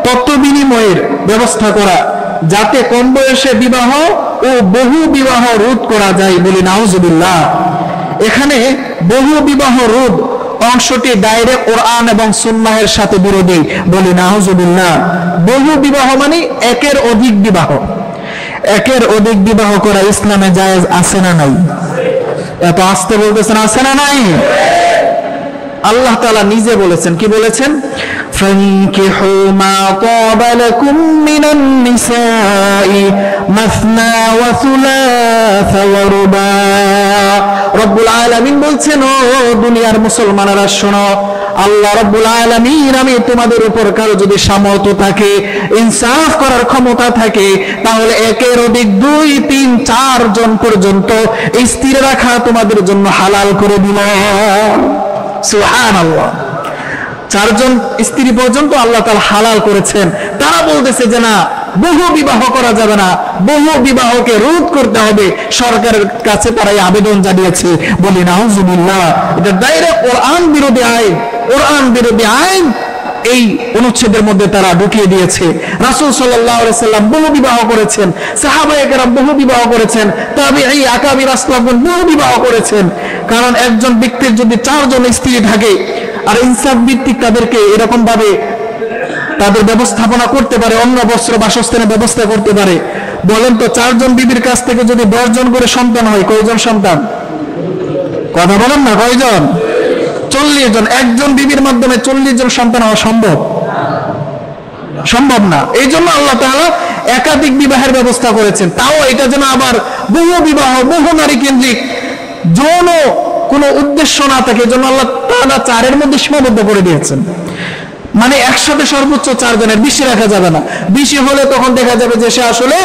তথ্য বিনিময়ের ব্যবস্থা করা, যাতে কম বয়সে বিবাহ ও বহু বিবাহ রোধ করা যায়। বলি নাউজুবিল্লাহ। এখানে বহু বিবাহ রোধ অংশটি ডাইরেক্ট কোরআন এবং সুন্নাহের সাথে বিরোধী। বলি নাউজুবিল্লাহ। বহু বিবাহ মানে একের অধিক বিবাহ। একের অধিক বিবাহ করা ইসলামে জায়েজ আছে না নাই? এত আস্তে বলতেছেন, আছে না নাই? আল্লাহ তাআলা নিজে বলেছেন, কি বলেছেন? ফানকিহু মা তাবা লাকুম মিনান নিসাই মাসনা ওয়া সুলাসা ওয়া রুবা। রব্বুল আলামিন বলছেন, ও দুনিয়ার মুসলমানেরা শোনো, আল্লাহ রব্বুল আলামিন আমি তোমাদের উপর কারো যদি সামর্থ্য থাকে, ইনসাফ করার ক্ষমতা থাকে, তাহলে একের অধিক 2, 3, 4 জন পর্যন্ত স্ত্রী রাখা তোমাদের জন্য হালাল করে দিলাম। সুবহানাল্লাহ। 4 জন স্ত্রী পর্যন্ত আল্লাহ তাআলা হালাল করেছেন। তারা বলতেছে যে না, বহু বিবাহ করা যাবে না, বহু বিবাহকে রোধ করতে হবে, সরকারের কাছে তারা আবেদন জানিয়েছে। বলি নাউজুবিল্লাহ। এটা ডাইরেক্ট কোরআন বিরোধী আইন। কোরআন বিরোধী আইন এই অনুচ্ছেদের মধ্যে তারা ঢুকিয়ে দিয়েছে। রাসূল সাল্লাল্লাহু আলাইহি সাল্লাম বহু বিবাহ করেছেন, সাহাবায়ে কেরাম বহু বিবাহ করেছেন, তাবিঈ, আকাবির, আসলাফগণ বহু বিবাহ করেছেন। কারণ একজন ব্যক্তির যদি 4 জন স্ত্রী থাকে আর ইনসাফ ভিত্তিক তাদেরকে এরকম ভাবে তাদের ব্যবস্থাপনা করতে পারে, অন্য বস্ত্র বাসস্থানের ব্যবস্থা করতে পারে, বলেন তো 4 জন বিবির কাছ থেকে যদি 10 জন করে সন্তান হয়, কয়জন সন্তান? কথা বলেন না, কয়জন? 40 জন। একজন বিবির মাধ্যমে 40 জন সন্তান হওয়া সম্ভব? সম্ভব না। এই জন্য আল্লাহ তাআলা একাধিক বিবাহের ব্যবস্থা করেছেন। তাও এটা যেন আবার বহু বিবাহ, বহু নারী কেন্দ্রিক, যৌন কোনো উদ্দেশ্য না থাকে, জন্য আল্লাহ তাআলা 4-এর মধ্যে সীমাবদ্ধ করে দিয়েছেন। মানে একসাথে সর্বোচ্চ 4 জনের, বেশি রাখা যাবে না। বেশি হলে তখন দেখা যাবে যে সে আসলে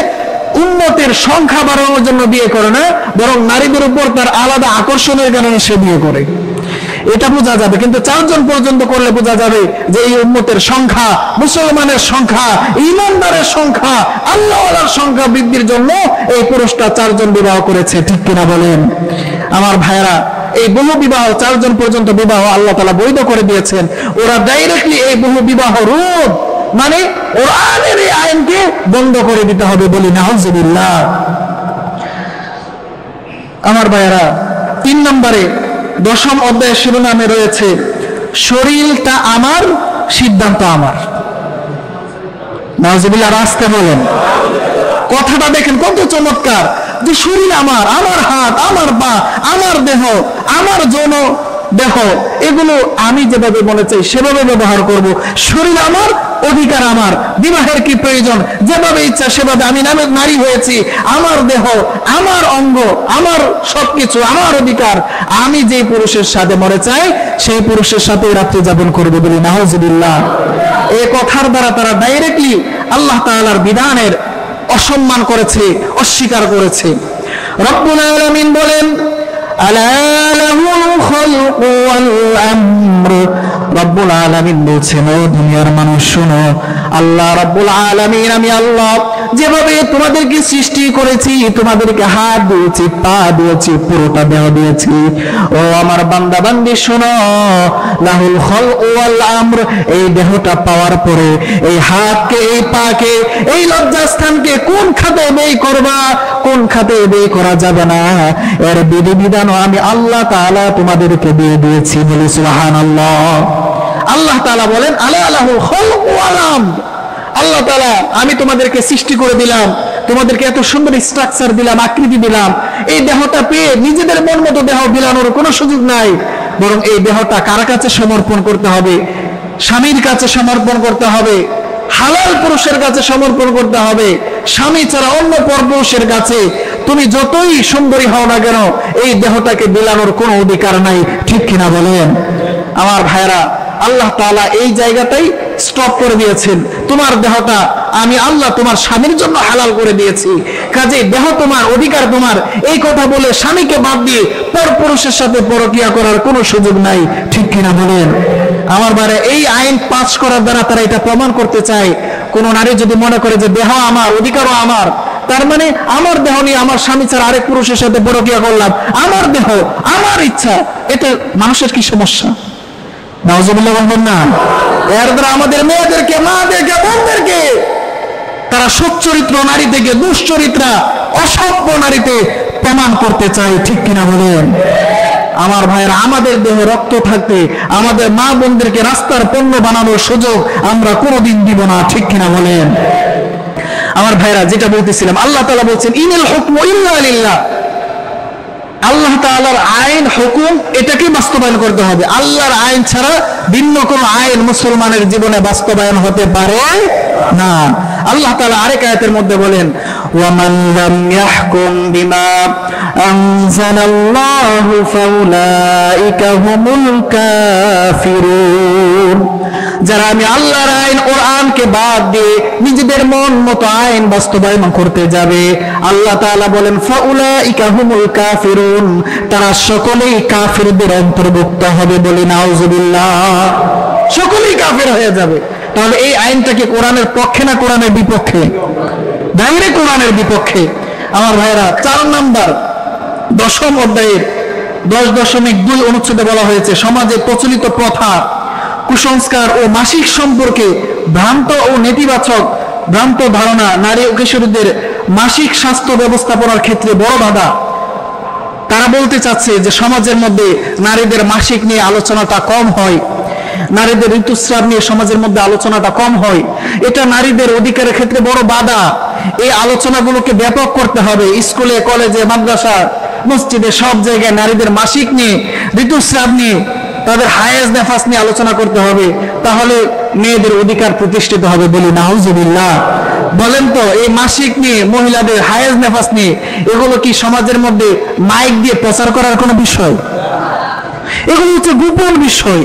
উম্মতের সংখ্যা বাড়ানোর জন্য বিয়ে করে না, বরং নারীদের উপর তার আলাদা আকর্ষণের কারণে সে বিয়ে করে। এটা বোঝা যাবে। কিন্তু 4 জন পর্যন্ত করলে বোঝা যাবে যে এই উম্মতের সংখ্যা, মুসলমানের সংখ্যা, ঈমানদারের সংখ্যা, আল্লাহওয়ালার সংখ্যা বৃদ্ধির জন্য এই পুরুষটা 4 জন বিবাহ করেছে। ঠিক কিনা বলেন? আমার ভাইরা, এই বহু বিবাহ 4 জন পর্যন্ত বিবাহ আল্লাহ তাআলা বৈধ করে দিয়েছেন। ওরা ডাইরেক্টলি এই বহু বিবাহ রোধ মানে কোরআনের এই আইনকে বন্ধ করে দিতে হবে। বলি নাউজুবিল্লাহ। আমার ভাইরা, 3 নম্বরে 10ম অধ্যায়ের শিরোনামে রয়েছে, শরীরটা আমার, সিদ্ধান্ত আমার। নাউজুবিল্লাহ, রাস্তে বলেন। কথাটা দেখেন কত চমৎকার, যে শরীর আমার, আমার হাত, আমার পা, আমার দেহ, আমার যৌন দেহ, এগুলো আমি যেভাবে মনে চাই সেভাবে ব্যবহার করব। শরীর আমার, অধিকার আমার, বিবাহের কি প্রয়োজন, যেভাবে ইচ্ছা সেভাবে। আমি নারী হয়েছি, আমার দেহ, আমার অঙ্গ, আমার সবকিছু, আমার অধিকার। আমি যে পুরুষের সাথে মনে চাই সেই পুরুষের সাথে রাত্রি যাপন করবে বলি নাউজুবিল্লাহ। এই কথার দ্বারা তারা ডাইরেক্টলি আল্লাহ তাআলার বিধানের অসম্মান করেছে, অস্বীকার করেছে। রব্বুল আলামিন বলেন, আলা লাহুল খালকু ওয়াল আমর। রব্বুল আলামিন বলছেন, ও দুনিয়ার মানুষ শোনো, আল্লাহ রব্বুল আলামিন, আমি আল্লাহ যেভাবে তোমাদেরকে সৃষ্টি করেছি, তোমাদেরকে হাত দিয়েছি, পা দিয়েছি, পুরোটা দেহ দিয়েছি, ও আমার বান্দা বান্দি শোনো, লাহুল খালকু ওয়াল আমর। এই দেহটা পাওয়ার পরে এই হাতকে, এই পাকে, এই লজ্জাস্থানকে কোন খাতে ব্যয় করবা, কোন খাতে ব্যয় করা যাবে না, এর বিধিবিধানও আমি আল্লাহ তাআলা তোমাদেরকে দিয়ে দিয়েছি। বলি সুবহানাল্লাহ। আল্লাহ তাআলা বলেন, আলা লাহুল খালকু ওয়াল আমর। আল্লাহ তাআলা, আমি তোমাদেরকে সৃষ্টি করে দিলাম, তোমাদেরকে এত সুন্দর স্ট্রাকচার দিলাম, আকৃতি দিলাম। এই দেহটা পেয়ে নিজেদের মন মতো দেহ বিলানোর কোনো সুযোগ নাই, বরং এই দেহটা কার কাছে সমর্পণ করতে হবে? স্বামীর কাছে সমর্পণ করতে হবে, হালাল পুরুষের কাছে সমর্পণ করতে হবে। স্বামী ছাড়া অন্য পরপুরুষের কাছে তুমি যতই সুন্দরী হও না কেন, এই দেহটাকে বিলানোর কোনো অধিকার নাই। ঠিক কিনা বলেন? আমার ভাইরা, আল্লাহ তাআলা এই জায়গাটাই স্টপ করে দিয়েছেন। তোমার দেহটা আমি আল্লাহ তোমার স্বামীর জন্য হালাল করে দিয়েছি, কাজে দেহ তোমার, অধিকার তোমার। এই কথা বলে স্বামীকে বাদ দিয়ে পরপুরুষের সাথে পরকিয়া করার কোনো সুযোগ নাই। ঠিক কিনা বলেন? আমার বারে এই আইন পাস করার দ্বারা তারা এটা প্রমাণ করতে চায়, কোন নারী যদি মনে করে যে দেহ আমার, অধিকারও আমার, তার মানে আমার দেহ নিয়ে আমার স্বামী ছাড়া আরেক পুরুষের সাথে পরকিয়া করলাম, আমার দেহ, আমার ইচ্ছা, এটা মানুষের কি সমস্যা? নাউজুবিল্লাহ বলবেন না? এর দ্বারা আমাদের মেয়েদেরকে, মাদেরকে, বোনদেরকে তারা সচ্চরিত্র নারী থেকে দুশ্চরিত্রা, অসভ্য নারীতে প্রমাণ করতে চায়। ঠিক কিনা বলেন? আমার ভাইয়েরা, আমাদের দেহে রক্ত থাকতে আমাদের মা বোনদেরকে রাস্তার পণ্য বানানোর সুযোগ আমরা কোনোদিন দিব না। ঠিক কিনা বলেন? আমার ভাইয়েরা, যেটা বলতেছিলাম, আল্লাহ তাআলা বলছেন, ইনিল হুকমু ইল্লা লিল্লাহ। আল্লাহ তাআলার আইন, হুকুম, এটাকে বাস্তবায়ন করতে হবে। আল্লাহর আইন ছাড়া ভিন্ন কোন আইন মুসলমানের জীবনে বাস্তবায়ন হতে পারে না। আল্লাহ তাআলা আরেক আয়াতের মধ্যে বলেন, ওয়ামান লাম ইয়াহকুম বিমা আনজালাল্লাহু ফাউলাইকা হুমুল কাফিরুন। যারা আমি আল্লাহর আইন, কোরআনকে বাদ দিয়ে নিজেদের মন মতো আইন বাস্তবায়ন করতে যাবে, আল্লাহ তাআলা বলেন, ফাউলাইকা হুমুল কাফিরুন, তারা সকলেই কাফিরদের অন্তর্ভুক্ত হবে। বলি নাউজুবিল্লাহ। সকলেই কাফির হয়ে যাবে। তাহলে এই আইনটা কি কোরআনের পক্ষে না কোরআনের বিপক্ষে? ডাইরেক্ট কোরআনের বিপক্ষে। আমার ভাইয়েরা, 4 নাম্বার 10ম অধ্যায়ের 10.2 অনুচ্ছেদে বলা হয়েছে, সমাজে প্রচলিত প্রথা, কুসংস্কার ও মাসিক সম্পর্কে ভ্রান্ত ও নেতিবাচক ভ্রান্ত ধারণা নারী ও কিশোরীদের মাসিক স্বাস্থ্য ব্যবস্থাপনার ক্ষেত্রে বড় বাধা। তারা বলতে চাচ্ছে যে সমাজের মধ্যে নারীদের মাসিক নিয়ে আলোচনাটা কম হয়, নারীদের ঋতুস্রাব নিয়ে সমাজের মধ্যে আলোচনাটা কম হয়, এটা নারীদের অধিকারের ক্ষেত্রে বড় বাধা। এই আলোচনাগুলোকে ব্যাপক করতে হবে। স্কুলে, কলেজে, মাদ্রাসা, মসজিদে, সব জায়গায় নারীদের মাসিক নিয়ে, ঋতুস্রাব নিয়ে, তাদের হায়েজ নেফাস নিয়ে আলোচনা করতে হবে। তাহলে মেয়েদের অধিকার প্রতিষ্ঠিত হবে। বলি নাউজুবিল্লাহ। বলেন তো, এই মাসিক নিয়ে, মহিলাদের হায়েজ নেফাস নিয়ে, এগুলো কি সমাজের মধ্যে মাইক দিয়ে প্রচার করার কোনো বিষয়? এগুলো হচ্ছে গোপন বিষয়।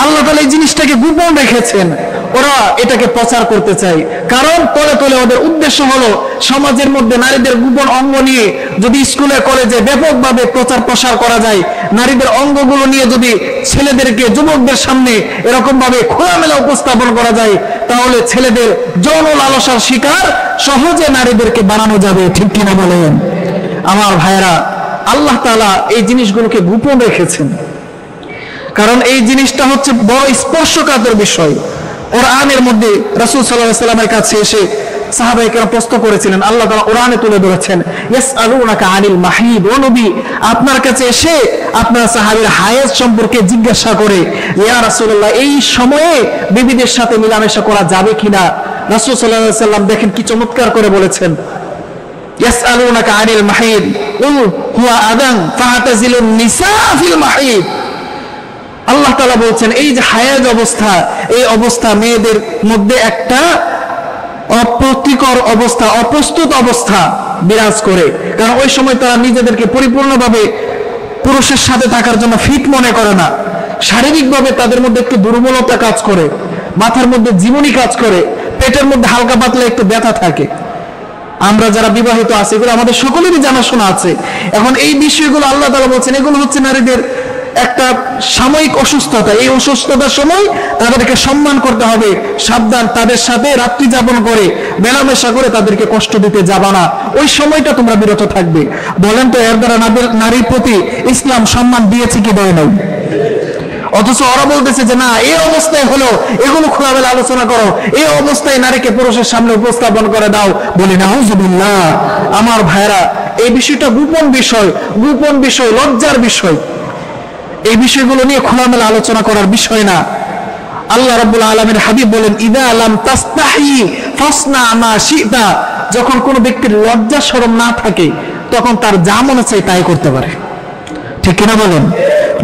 আল্লাহ তাআলা এই জিনিসটাকে গোপন রেখেছেন। ওরা এটাকে প্রচার করতে চায়, কারণ তলে তলে ওদের উদ্দেশ্য হলো সমাজের মধ্যে নারীদের গোপন অঙ্গ নিয়ে যদি স্কুলে, কলেজে ব্যাপকভাবে প্রচার প্রসার করা যায়, নারীদের অঙ্গগুলো নিয়ে যদি ছেলেদেরকে, যুবকদের সামনে এরকম ভাবে খোলামেলা উপস্থাপন করা যায়, তাহলে ছেলেদের যৌন লালসার শিকার সহজে নারীদেরকে বানানো যাবে। ঠিক কিনা বলেন? আমার ভাইয়েরা, আল্লাহ তাআলা এই জিনিসগুলোকে গোপন রেখেছেন, কারণ এই জিনিসটা হচ্ছে বড় স্পর্শকাতর বিষয়। কোরআনের মধ্যে রাসূল সাল্লাল্লাহু আলাইহি ওয়াসাল্লামের কাছে এসে সাহাবায়ে কেরাম প্রশ্ন করেছিলেন, আল্লাহ তাআলা কোরআনে তুলে ধরেছেন, ইয়াসআলুনাকা আনিল মাহিদ, ও নবী আপনার কাছে এসে আপনার সাহাবীর হায়েজ সম্পর্কে জিজ্ঞাসা করে, ইয়া রাসূলুল্লাহ এই সময়ে বিবিদের সাথে মেলামেশা করা যাবে কিনা? রাসূল সাল্লাল্লাহু আলাইহি ওয়াসাল্লাম দেখেন কি চমৎকার করে বলেছেন, ইয়াসআলুনাকা আনিল মাহিদ কুল হুয়া আযান ফাতাজিলুন নিসা ফিল মাহিদ। আল্লাহ তাআলা বলছেন এই যে হায়াজ অবস্থা, এই অবস্থা মেয়েদের মধ্যে একটা অপ্রীতিকর অবস্থা, অপ্রস্তুত অবস্থা বিরাজ করে, কারণ ওই সময় তারা নিজেদেরকে পরিপূর্ণভাবে পুরুষের সাথে থাকার জন্য ফিট মনে করে না। শারীরিকভাবে তাদের মধ্যে একটু দুর্বলতা কাজ করে, মাথার মধ্যে জীবনী কাজ করে, পেটের মধ্যে হালকা পাতলা একটু ব্যথা থাকে। আমরা যারা বিবাহিত আছি এগুলো আমাদের সকলেরই জানাশোনা আছে। এখন এই বিষয়গুলো আল্লাহ তাআলা বলছেন এগুলো হচ্ছে নারীদের একটা সাময়িক অসুস্থতা। এই অসুস্থতার সময় তাদেরকে সম্মান করতে হবে, সাবধান, তাদের সাথে রাত্রি যাপন করে মেলামেশা করে তাদেরকে কষ্ট দিতে যাবা না, ওই সময়টা তোমরা বিরত থাকবে। বলেন তো এর দ্বারা নারীর প্রতি ইসলাম সম্মান দিয়েছে কি দেয় নাই? অথচ ওরা বলতেছে যে না, এই অবস্থায় হলো এগুলো খোলামেলা আলোচনা করো, এই অবস্থায় নারীকে পুরুষের সামনে উপস্থাপন করে দাও। বলি নাউজুবিল্লাহ। আমার ভাইরা, এই বিষয়টা গোপন বিষয়, গোপন বিষয়, লজ্জার বিষয়। এই বিষয়গুলো নিয়ে খোলামেলা আলোচনা করার বিষয় না। আল্লাহ রাব্বুল আলামিন হাবিব বলেন, ইদা লাম তাস্তাহি ফাসনা মা শিতা। যখন কোনো ব্যক্তির লজ্জা শরম না থাকে তখন তার যা মনে চায় তাই করতে পারে। ঠিক কিনা বলেন?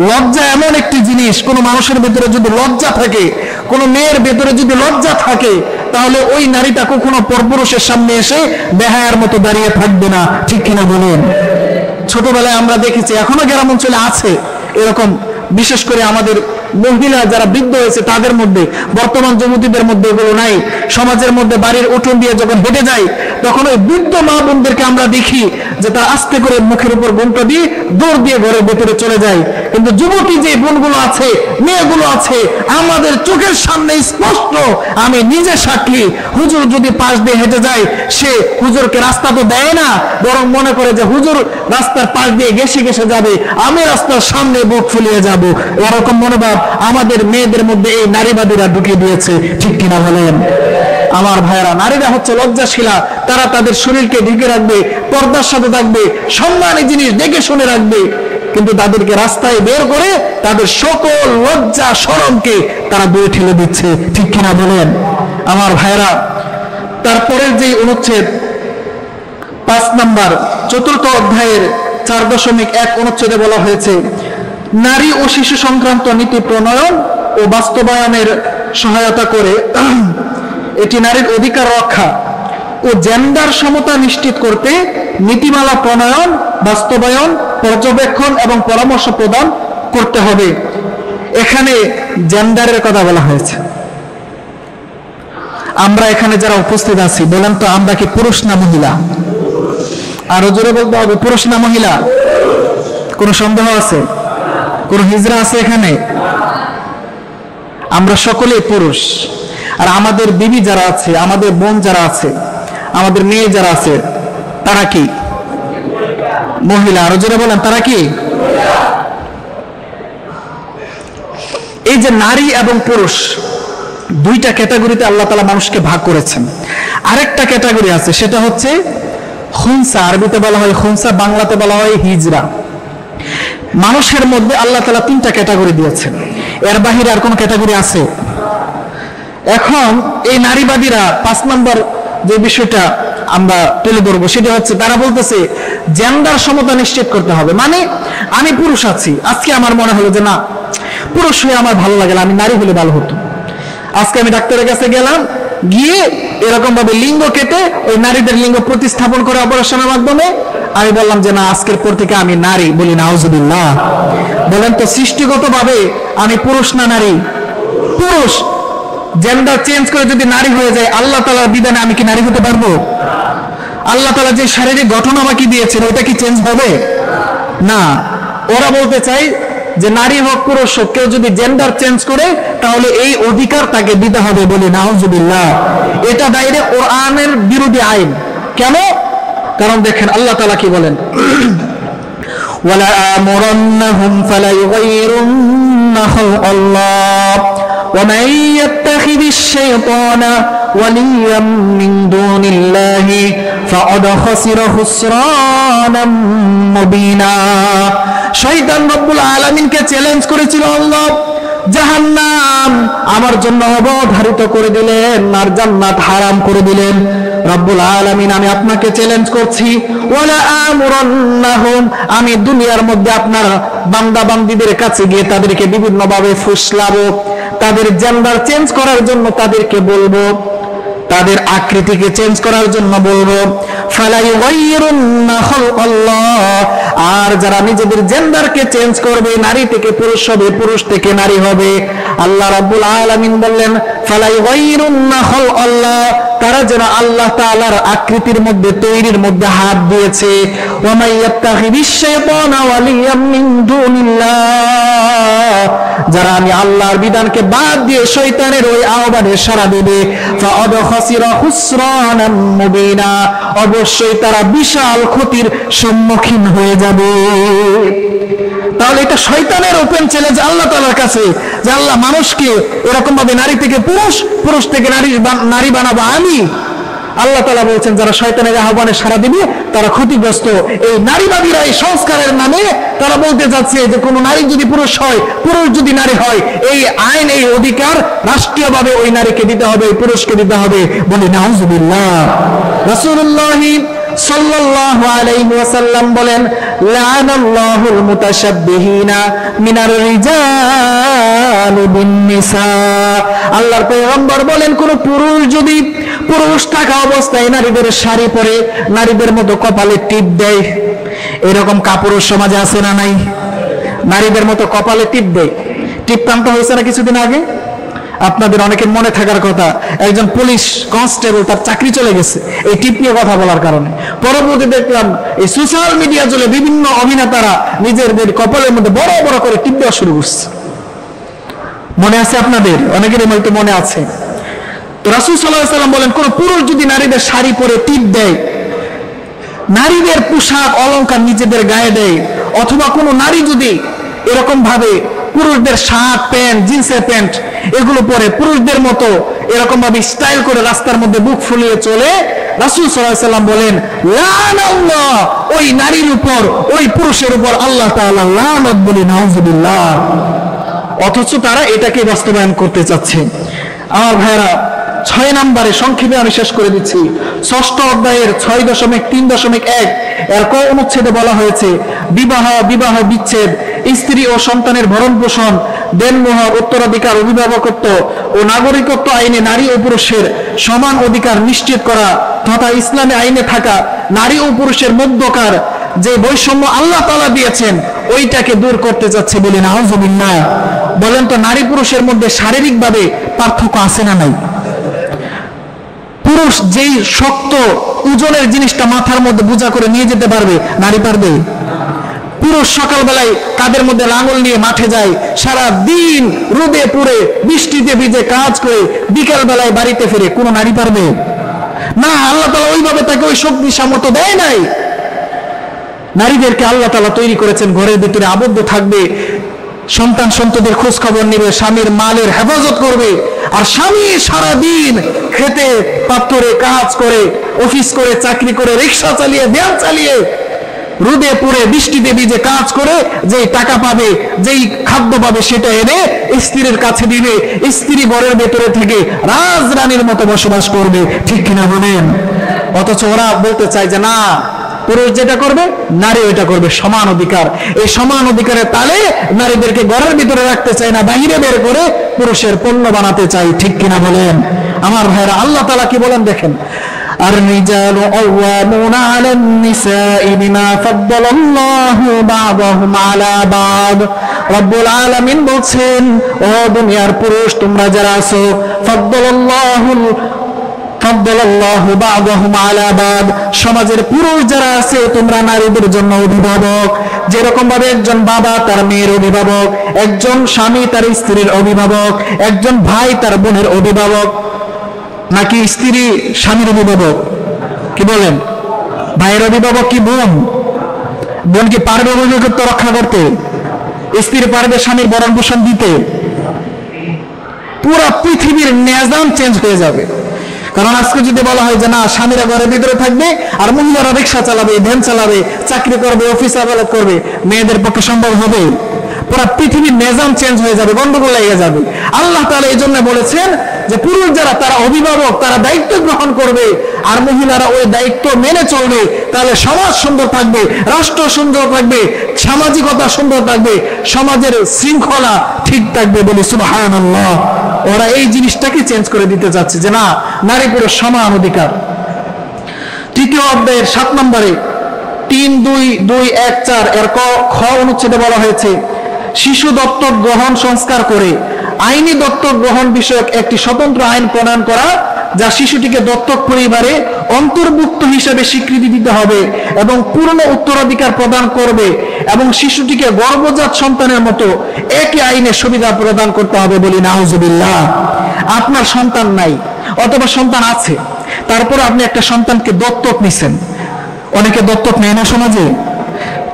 লজ্জা এমন একটি জিনিস, কোন মানুষের ভেতরে যদি লজ্জা থাকে, কোন মেয়ের ভেতরে যদি লজ্জা থাকে, তাহলে ওই নারীটা কখনো পরপুরুষের সামনে এসে বেহায়ার মতো দাঁড়িয়ে থাকবে না। ঠিক কিনা বলেন? ছোটবেলায় আমরা দেখেছি, এখনো গ্রাম অঞ্চলে আছে এরকম, বিশেষ করে আমাদের মহিলা যারা বৃদ্ধ হয়েছে তাদের মধ্যে, বর্তমান যুবতীদের মধ্যে এগুলো নাই। সমাজের মধ্যে বাড়ির উঠোন দিয়ে যখন হেঁটে যায় তখন ওই বৃদ্ধ মা বোনদেরকে আমরা দেখি যে তারা আস্তে করে মুখের উপর বোনটা দিয়ে দৌড় দিয়ে ঘরের ভেতরে চলে যায়। কিন্তু যুবতী যে বোনগুলো আছে, মেয়েগুলো আছে, আমাদের চোখের সামনে স্পষ্ট, আমি নিজে সাক্ষী, হুজুর যদি পাশ দিয়ে হেঁটে যায় সে হুজুরকে রাস্তা তো দেয় না, বরং মনে করে যে হুজুর রাস্তার পাশ দিয়ে ঘেঁষে ঘেঁষে যাবে, আমি রাস্তার সামনে বুক ফুলিয়ে যাব। এরকম মনোভাব আমাদের মেয়েদের মধ্যে এই নারীবাদীরা ঢুকিয়ে দিয়েছে। ঠিক কিনা বলেন? আমার ভাইরা, নারীরা হচ্ছে লজ্জাশীলা, তারা তাদের শরীরকে ঢেকে রাখবে, পর্দার সাথে থাকবে, সম্মানী জিনিস দেখে শুনে রাখবে, কিন্তু তাদেরকে রাস্তায় বের করে তাদের সকল লজ্জা শরমকে তারা দূরে ঠেলে দিচ্ছে। ঠিক কিনা বলেন? আমার ভাইরা, তারপরের যে অনুচ্ছেদ 5 নম্বর 4th অধ্যায়ের 4.1 অনুচ্ছেদে বলা হয়েছে, নারী ও শিশু সংক্রান্ত নীতি প্রণয়ন ও বাস্তবায়নের সহায়তা করে এটি নারীর অধিকার রক্ষা ও জেন্ডার সমতা নিশ্চিত করতে নীতিমালা প্রণয়ন, বাস্তবায়ন, পর্যবেক্ষণ এবং পরামর্শ প্রদান করতে হবে। এখানে জেন্ডারের কথা বলা হয়েছে। আমরা এখানে যারা উপস্থিত আছি, বলেন তো আমরা কি পুরুষ না মহিলা? আরো জোরে বলতে হবে, পুরুষ না মহিলা? কোনো সন্দেহ আছে? কোন হিজড়া আছে এখানে? আমরা সকলেই পুরুষ। আর আমাদের বিবি যারা আছে, আমাদের বোন যারা আছে, আমাদের মেয়ে যারা আছে, তারা কি মহিলা? আরো জোরে বলেন, তারা কি? এই যে নারী এবং পুরুষ দুইটা ক্যাটাগরিতে আল্লাহ তাআলা মানুষকে ভাগ করেছেন। আরেকটা ক্যাটাগরি আছে, সেটা হচ্ছে খুনসা। আরবিতে বলা হয় খুনসা, বাংলাতে বলা হয় হিজড়া। মানুষের মধ্যে আল্লাহ তাআলা 3টা ক্যাটাগরি দিয়েছেন। এর বাহিরে আর কোন ক্যাটাগরি আছে? এখন এই নারীবাদীরা 5 নম্বর যে বিষয়টা আমরা তুলে ধরবো সেটা হচ্ছে, তারা বলতেছে জেন্ডার সমতা নিশ্চিত করতে হবে। মানে আমি পুরুষ আছি, আজকে আমার মনে হলো যে না, পুরুষ হয়ে আমার ভালো লাগে না, আমি নারী হলে ভালো হতো। আজকে আমি ডাক্তারের কাছে গেলাম, গিয়ে এরকম ভাবে লিঙ্গ কেটে ওই নারীদের লিঙ্গ প্রতিস্থাপন করে অপারেশনের মাধ্যমে আমি বললাম যে না, আজকের পর থেকে আমি নারী। বলি নাউজুবিল্লাহ। বলেন তো সৃষ্টিগতভাবে আমি পুরুষ না নারী? পুরুষ। জেন্ডার চেঞ্জ করে যদি নারী হয়ে যায়, আল্লাহ তাআলার বিধানে আমি কি নারী হতে পারবো? আল্লাহ তাআলা যে শারীরিক গঠন আমাকে দিয়েছেন ওটা কি চেঞ্জ হবে? না। ওরা বলতে চাই যে নারী হোক পুরুষ হোক, কেউ যদি জেন্ডার চেঞ্জ করে তাহলে এই অধিকার তাকে দিতে হবে। বলি নাউজুবিল্লাহ। এটা ডাইরেক্ট কোরআনের বিরোধী আইন। কেন? কারণ দেখেন আল্লাহ তাআলা কি বলেন, ওয়ালা আমুরান্নাহুম ফালা ইউগাইরুন্না খালকাল্লাহ ومن يتخذ الشيطان وليا من دون الله فقد خسر خسرانا مبينا শয়তান রব্বুল আলামিনকে চ্যালেঞ্জ করেছিল আল্লাহ জাহান্নাম আমার জন্য অবধারিত করে দিলেন আর জান্নাত হারাম করে দিলেন রব্বুল আলামিন আমি আপনাকে চ্যালেঞ্জ করছি ওয়ালা আমুরান্নাহুম আমি দুনিয়ার মধ্যে আপনার বান্দা বান্দীদের কাছে গিয়ে তাদেরকে বিভিন্ন ভাবে ফুসলাবো তাদের জেন্ডার চেঞ্জ করার জন্য তাদেরকে বলবো তাদের আকৃতিকে চেঞ্জ করার জন্য বলবো ফালাইগাইরুন্না খালকাল্লাহ আর যারা নিজেদের জেন্ডারকে চেঞ্জ করবে নারী থেকে পুরুষ হবে পুরুষ থেকে নারী হবে আল্লাহ রাব্বুল আলামিন বললেন ফালাইগাইরুন্না খালকাল্লাহ তারা যেন আল্লাহ তাআলার আকৃতির মধ্যে তৈরির মধ্যে হাত দিয়েছে ওয়া মাইয়াত্তাখিদিশ শাইতানা ওয়ালিয়াম মিন দুনিল্লাহ যারা আমি আল্লাহর বিধানকে বাদ দিয়ে শয়তানের ওই আহ্বানে সাড়া দেবে ফাআদ খাসিরা খুসরানাম মুবিনা অবশ্যই তারা বিশাল ক্ষতির সম্মুখীন হয়ে যাবে তাহলে এটা শয়তানের ওপেন চ্যালেঞ্জ আল্লাহ তাআলার কাছে যে আল্লাহ মানুষকে এরকম ভাবে নারী থেকে পুরুষ পুরুষ থেকে নারী বানাবো আমি আল্লাহ তাআলা বলছেন যারা শয়তানের আহ্বানে সাড়া দিবে তারা ক্ষতিগ্রস্ত এই নারীবাদীরা এই সংস্কারের নামে তারা বলতে যাচ্ছে যে কোন নারী যদি পুরুষ হয় পুরুষ যদি নারী হয় এই আইন এই অধিকার রাষ্ট্রীয়ভাবে ওই নারীকে দিতে হবে ওই পুরুষকে দিতে হবে বলে নাউজুবিল্লাহ রাসূলুল্লাহ সাল্লাল্লাহু আলাইহি ওয়াসাল্লাম বলেন লানাল্লাহুল মুতাশাব্বিহিনা মিনার রিজাল বিন নিসা আল্লাহর পয়গম্বর বলেন কোন পুরুষ যদি পুরুষ থাকা অবস্থায় নারীদের শাড়ি পরে নারীদের মতো কপালে টিপ দেয় এরকম কাপুরুষ সমাজে আছে না নাই নারীদের মতো কপালে টিপ দেয় টিপ টানতে হয়েছে না কিছুদিন আগে আপনাদের অনেকের মনে থাকার কথা একজন পুলিশ কনস্টেবল তার চাকরি চলে গেছে এই টিপ নিয়ে কথা বলার কারণে পরবর্তী দেখলাম এই সোশ্যাল মিডিয়া চলে বিভিন্ন অভিনেতারা নিজেদের কপালের মধ্যে বড় বড় করে টিপ দেওয়া শুরু করছে মনে আছে আপনাদের অনেকেরই হয়তো মনে আছে তো রাসূল সাল্লাল্লাহু আলাইহি ওয়াসাল্লাম বলেন কোন পুরুষ যদি নারীদের শাড়ি পরে টিপ দেয় নারীদের পোশাক অলংকার নিজেদের গায়ে দেয় অথবা কোনো নারী যদি এরকম ভাবে পুরুষদের শার্ট প্যান্ট জিন্সের প্যান্ট এগুলো পরে পুরুষদের মতো এরকম ভাবে স্টাইল করে রাস্তার মধ্যে বুক ফুলিয়ে চলে রাসূল সাল্লাল্লাহু আলাইহি ওয়াসাল্লাম বলেন লানাল্লাহ ওই নারীর উপর ওই পুরুষের উপর আল্লাহ তাআলা লানত বলে নাউজুবিল্লাহ অথচ তারা এটাকে বাস্তবায়ন করতে চাচ্ছে আমার ভাইরা 6 নম্বরে সংক্ষেপে আমি শেষ করে দিচ্ছি 6ষ্ঠ অধ্যায়ের 6.3.1 এর ক অনুচ্ছেদে বলা হয়েছে বিবাহ বিচ্ছেদ স্ত্রী ও সন্তানের ভরণ পোষণ দেনমোহর উত্তরাধিকার অভিভাবকত্ব ও নাগরিকত্ব আইনে নারী ও পুরুষের সমান অধিকার নিশ্চিত করা তথা ইসলামী আইনে থাকা নারী ও পুরুষের মধ্যকার যে বৈষম্য আল্লাহ তাআলা দিয়েছেন ওইটাকে দূর করতে যাচ্ছে বলে নাউজুবিল্লাহ বলেন তো নারী পুরুষের মধ্যে শারীরিকভাবে পার্থক্য আছে না নাই পুরুষ যেই শক্ত ওজনের জিনিসটা মাথার মধ্যে বোঝা করে নিয়ে যেতে পারবে নারী পারবে পুরুষ সকালবেলায় কাদের মধ্যে লাঙল নিয়ে মাঠে যায় সারা দিন রোদে পুড়ে বৃষ্টিতে ভিজে কাজ করে বিকেল বেলায় বাড়িতে ফিরে কোন নারী পারবে না আল্লাহ তাআলা ওইভাবে তাকে ওই শক্তি সামর্থ্য দেয় নাই নারীদেরকে আল্লাহ তাআলা তৈরি করেছেন ঘরের ভিতরে আবদ্ধ থাকবে সন্তান সন্ততির খোঁজ খবর নেবে স্বামীর মালের হেফাজত করবে আর স্বামী সারা দিন খেতে পাত্তরে কাজ করে অফিস করে চাকরি করে রিকশা চালিয়ে ভ্যান চালিয়ে রোদে পুড়ে বৃষ্টিতে ভিজে কাজ করে যেই টাকা পাবে যেই খাদ্য পাবে সেটা এনে স্ত্রীর কাছে দিবে স্ত্রী ঘরের ভেতরে থেকে রাজরানীর মতো বসবাস করবে ঠিক কিনা বলেন অথচ ওরা বলতে চায় যে না পুরুষ যেটা করবে নারী ওইটা করবে সমান অধিকার এই সমান অধিকারের তালে নারীদেরকে ঘরের ভিতরে রাখতে চায় না বাইরে বের করে পুরুষের পণ্য বানাতে চাই ঠিক কিনা বলেন আমার ভাইরা আল্লাহ তাআলা কি বলেন দেখেন الرجال قوامون على النساء بما فضل الله بعضهم على بعض রব্বুল আলামিন বলছেন ও দুনিয়ার পুরুষ তোমরা যারা আছো ফাদ্দালাল্লাহু বা'দাহুম আলা বা'দ সমাজের পুরুষ যারা আছে তোমরা নারীদের জন্য অভিভাবক যেরকম ভাবে একজন বাবা তার মেয়ের অভিভাবক একজন স্বামী তার স্ত্রীর অভিভাবক একজন ভাই তার বোনের অভিভাবক নাকি স্ত্রী স্বামীর অভিভাবক কি বলেন ভাইয়ের অভিভাবক কি বোন কি পারবে অভিভাবকত্ব রক্ষা করতে স্ত্রী পারবে স্বামীর ভরণ পোষণ দিতে পুরো পৃথিবীর নিজাম চেঞ্জ হয়ে যাবে। কারণ আজকে যদি বলা হয় যে না, স্বামীরা ঘরের ভিতরে থাকবে আর মহিলারা রিক্সা চালাবে, ভ্যান চালাবে, চাকরি করবে, অফিস আদালত করবে, মেয়েদের পক্ষে সম্ভব হবে? পুরো পৃথিবীর নিজাম চেঞ্জ হয়ে যাবে, গন্ডগোল লেগে যাবে। আল্লাহ তাআলা এই জন্য বলেছেন যে পুরুষ যারা, তারা অভিভাবক, তারা দায়িত্ব গ্রহণ করবে আর মহিলারা ওই দায়িত্ব মেনে চলবে, তাহলে সমাজ সুন্দর থাকবে, রাষ্ট্র সুন্দর থাকবে, সামাজিকতা সুন্দর থাকবে, সমাজের শৃঙ্খলা ঠিক থাকবে। বলি সুবহানাল্লাহ। ওরা এই জিনিসটাকে চেঞ্জ করে দিতে যাচ্ছে যে না, নারী পুরুষ সমান অধিকার। তৃতীয় অধ্যায়ের 7 নম্বরে 3.2.2.1.4 এর খ অনুচ্ছেদে বলা হয়েছে, শিশু দত্তক গ্রহণ সংস্কার করে আইনি দত্তক গ্রহণ বিষয়ক একটি স্বতন্ত্র আইন প্রণয়ন করা, যা শিশুটিকে দত্তক পরিবারে অন্তর্ভুক্ত হিসেবে স্বীকৃতি দিতে হবে এবং পূর্ণ উত্তরাধিকার প্রদান করবে এবং শিশুটিকে গর্ভজাত সন্তানের মতো একই আইনের সুবিধা প্রদান করতে হবে। বলি নাউজুবিল্লাহ। আপনার সন্তান নাই অথবা সন্তান আছে, তারপর আপনি একটা সন্তানকে দত্তক নিছেন। অনেকে দত্তক নেয় না সমাজে।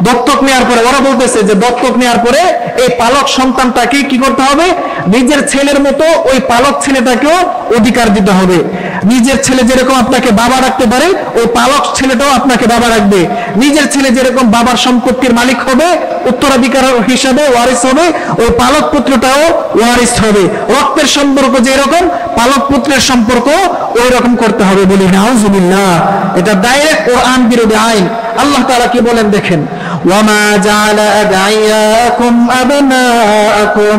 দত্তক নেওয়ার পরে ওরা বলতেছে যে দত্তক নেওয়ার পরে এই পালক সন্তানটাকে কি করতে হবে, নিজের ছেলের মতো ওই পালক ছেলেটাকেও অধিকার দিতে হবে। নিজের ছেলে যেরকম আপনাকে বাবা রাখতে পারে, ওই পালক ছেলেটাও আপনাকে বাবা রাখবে। নিজের ছেলে যেরকম বাবার সম্পত্তির মালিক হবে, উত্তরাধিকার হিসাবে ওয়ারিস হবে, ওই পালক পুত্রটাও ওয়ারিস হবে। রক্তের সম্পর্ক যেরকম, পালক পুত্রের সম্পর্ক ওই রকম করতে হবে। বলি নাউজুবিল্লাহ। এটা ডাইরেক্ট কোরআন বিরোধী আইন। আল্লাহ তাআলা কি বলেন দেখেন, ওয়ামা জাআলা আদঈয়াকুম আবনাআকুম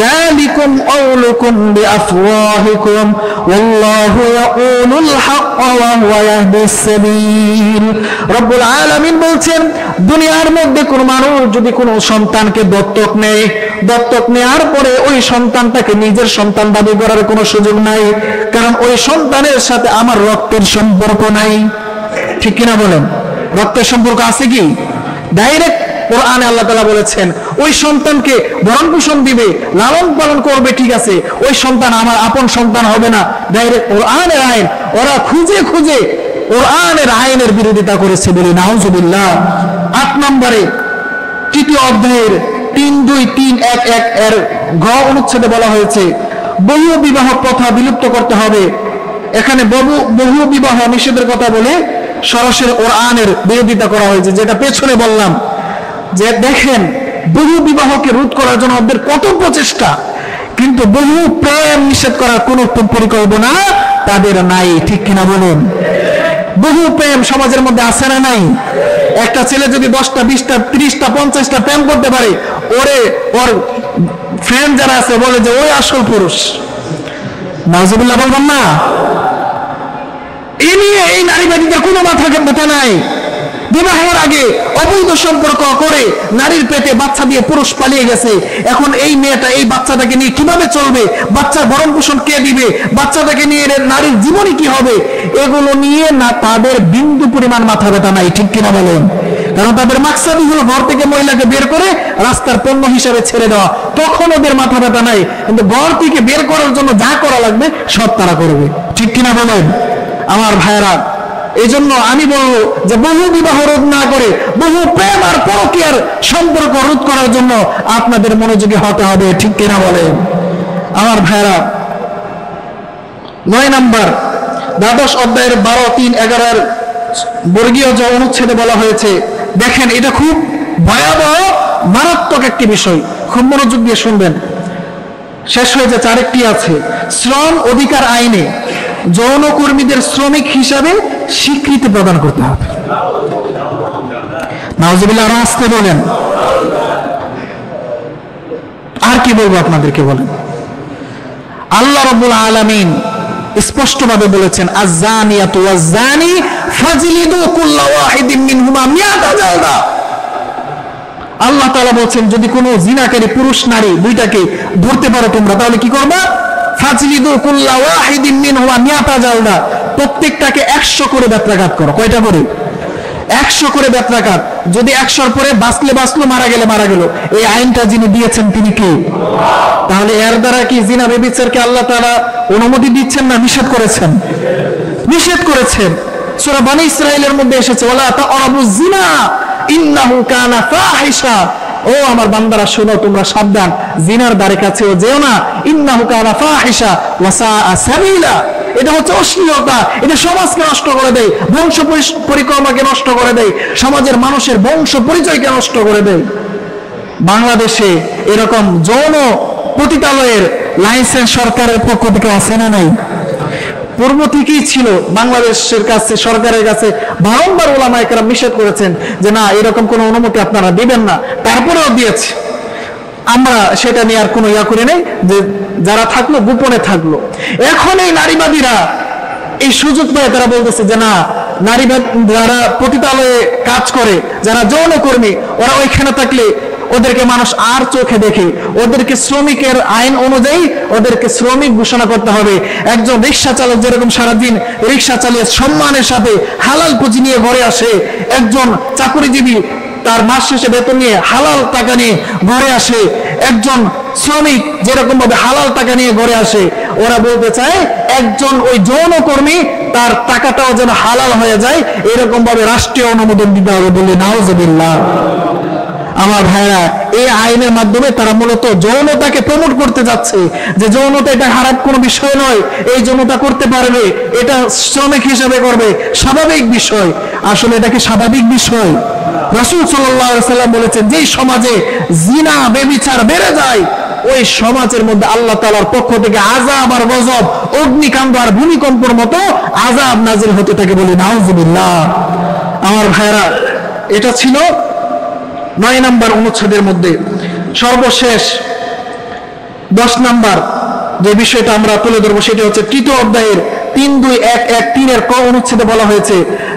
যালিকুম কওলুকুম বিআফওয়াহিকুম ওয়াল্লাহু ইয়াকুলুল হাক্কা ওয়া হুয়া ইয়াহদিস সাবিল। রব্বুল আলামিন বলছেন, দুনিয়ার মধ্যে কোন মানুষ যদি কোনো সন্তানকে দত্তক নেয়, দত্তক নেওয়ার পরে ওই সন্তানটাকে নিজের সন্তান দাবি করার কোনো সুযোগ নাই, কারণ ওই সন্তানের সাথে আমার রক্তের সম্পর্ক নাই। ঠিক কিনা বলেন? রক্তের সম্পর্ক আছে কি? ডাইরেক্ট কোরআনে আল্লাহ তাআলা বলেছেন ওই সন্তানকে ভরণ পোষণ দিবে, লালন পালন করবে, ঠিক আছে, ওই সন্তান আমার আপন সন্তান হবে না। ডাইরেক্ট কোরআনের আইন। ওরা খুঁজে খুঁজে কোরআনের আইনের বিরোধিতা করেছে। বলি নাউজুবিল্লাহ। 8 নম্বরে 3য় অধ্যায়ের 3.2.3.1.1 এর ঘ অনুচ্ছেদে বলা হয়েছে, বহু বিবাহ প্রথা বিলুপ্ত করতে হবে। এখানে বহু বিবাহ নিষেধের কথা বলে সরাসরি কোরআনের বিরোধিতা করা হয়েছে, যেটা পেছনে বললাম যে দেখেন বহু বিবাহকে রোধ করার জন্য ওদের কত প্রচেষ্টা, কিন্তু বহু প্রেম নিষেধ করার কোন পরিকল্পনা তাদের নাই। ঠিক কিনা বলুন? বহু প্রেম সমাজের মধ্যে আছে না নাই? একটা ছেলে যদি 10টা 20টা 30টা 50টা প্রেম করতে পারে, ওর ফ্রেন্ড যারা আছে বলে যে ওই আসল পুরুষ। নাউজুবিল্লাহ বলবেন না? এই নিয়ে এই নারীবাদীদের কোনো মাথা ব্যথা নাই। বিবাহের আগে অবৈধ সম্পর্ক করে নারীর পেটে বাচ্চা দিয়ে পুরুষ পালিয়ে গেছে। এখন এই মেয়েটা এই বাচ্চাটাকে নিয়ে কিভাবে চলবে, বাচ্চার ভরণ পোষণ কে দিবে, বাচ্চাটাকে নিয়ে নারীর জীবনে কি হবে, এগুলো নিয়ে না তাদের বিন্দু পরিমাণ মাথা ব্যথা নাই। ঠিক কিনা বলেন? কারণ তাদের মাকসাদই হলো ঘর থেকে মহিলাকে বের করে রাস্তার পণ্য হিসাবে ছেড়ে দেওয়া। তখন ওদের মাথা ব্যথা নাই, কিন্তু ঘর থেকে বের করার জন্য যা করা লাগবে সব তারা করবে। ঠিক কিনা বলেন আমার ভাইরা? এই জন্য আমি বলবো যে বহু বিবাহ রোধ না করে বহু প্রেম আর পরকীয়ার সম্পর্ক রোধ করার জন্য আপনাদের মনোযোগী হতে হবে। ঠিক কিনা বলেন আমার ভাইরা? 9 নম্বর দ্বাদশ অধ্যায়ের 12.3.11 বর্গীয় জ অনুচ্ছেদে বলা হয়েছে, দেখেন এটা খুব ভয়াবহ মারাত্মক একটি বিষয়, খুব মনোযোগ দিয়ে শুনবেন। শেষ হয়ে যে 4টি আছে, শ্রম অধিকার আইনে যৌনকর্মীদের শ্রমিক হিসাবে স্বীকৃতি প্রদান করতে হবে। নাউজুবিল্লাহ। আরো আসতে বলেন। আর কি বলবো আপনাদেরকে বলেন? আল্লাহ রাব্বুল আলামিন স্পষ্টভাবে বলেছেন, আয-যানিয়াতু ওয়াজ-যানি ফাজলিদু কুল্লা ওয়াহিদিন মিনহুমা মিয়াতা জালদা। আল্লাহ তাআলা বলেন যদি কোনো জিনাকারী পুরুষ নারী দুইটাকে ধরতে পারো তোমরা, তাহলে কি করবা? ফাজলিদু কুল্লা ওয়াহিদিন মিনহুমা মিয়াতা জালদা। প্রত্যেকটাকে 100 করে বেত্রাঘাত করো। কয়টা করে? 100 করে বেত্রাঘাত। যদি 100-র পরে বাঁচলে বাঁচলো, মারা গেলে মারা গেল। এই আইনটা যিনি দিয়েছেন তিনি কে? তাহলে এর দ্বারা কি জিনা ব্যভিচারকে আল্লাহ তাআলা অনুমতি দিচ্ছেন না নিষেধ করেছেন? নিষেধ করেছেন। সূরা বনী ইসরাঈলের মধ্যে এসেছে, ওয়ালা তা'রাবুজ জিনা ইন্নাহু কানা ফাহিশা। ও আমার বান্দারা শোনো, তোমরা সাবধান, জিনার দ্বারে কাছেও যেও না, ইন্নাহু কানা ফাহিশা ওয়া সাআ সাবিলা। এটা হচ্ছে অশ্লীলতা, এটা সমাজকে নষ্ট করে দেয়, বংশ পরিক্রমাকে নষ্ট করে দেয়, সমাজের মানুষের বংশ পরিচয়কে নষ্ট করে দেয়। বাংলাদেশে এরকম যৌন পতিতালয়ের লাইসেন্স সরকারের পক্ষ থেকে আছে না নাই? পূর্ব থেকেই ছিল। বাংলাদেশের কাছে, সরকারের কাছে বারংবার ওলামায়ে কেরাম নিষেধ করেছেন যে না, এরকম কোনো অনুমতি আপনারা দিবেন না, তারপরেও দিয়েছে। আমরা সেটা নিয়ে আর কোনো ইয়া করি নাই, যে যারা থাকলো গোপনে থাকলো। এখন এই নারীবাদীরা এই সুযোগ পায়, তারা বলতেছে যে না, নারীবাদ যারা পতিতালয়ে কাজ করে, যারা যৌনকর্মী, ওরা ওইখানে থাকলে ওদেরকে মানুষ আর চোখে দেখে, ওদেরকে শ্রমিকের আইন অনুযায়ী ওদেরকে শ্রমিক ঘোষণা করতে হবে। একজন রিক্সা চালক যেরকম সারাদিন রিক্সা চালিয়ে সম্মানের সাথে হালাল পুঁজি নিয়ে ঘরে আসে, একজন চাকরিজীবী তার মাস শেষে বেতন নিয়ে হালাল টাকা নিয়ে ঘরে আসে, একজন শ্রমিক যেরকম ভাবে হালাল টাকা নিয়ে ঘরে আসে, ওরা বলতে চায় একজন ওই যৌনকর্মী তার টাকাটাও যেন হালাল হয়ে যায়, এরকম ভাবে রাষ্ট্রীয় অনুমোদন দিতে হবে বলে নাউজুবিল্লাহ। আমার ভাইরা, এই আইনের মাধ্যমে তারা মূলত যৌনতাকে প্রমোট করতে যাচ্ছে, যে যৌনতা এটা খারাপ কোনো বিষয় নয়, এই যৌনতা করতে পারবে, এটা শ্রমিক হিসেবে করবে, স্বাভাবিক বিষয়। আসলে এটা কি স্বাভাবিক বিষয়? রাসূল সাল্লাল্লাহু আলাইহি ওয়াসাল্লাম বলেছেন, যেই সমাজে জিনা ব্যভিচার বেড়ে যায়, ওই সমাজের মধ্যে আল্লাহ তাআলার পক্ষ থেকে আযাব আর গজব, অগ্নিকাণ্ড আর ভূমিকম্পের মতো আযাব নাজিল হতে থাকে বলে নাউজুবিল্লাহ। আমার ভাইরা, এটা ছিল 9 নম্বর অনুচ্ছেদের মধ্যে। সর্বশেষ 10 নম্বর যে বিষয়টা আমরা তুলে ধরবো, সেটা হচ্ছে তৃতীয় অধ্যায়ের 3.2.1.1.3 ক অনুচ্ছেদে বলা হয়েছে,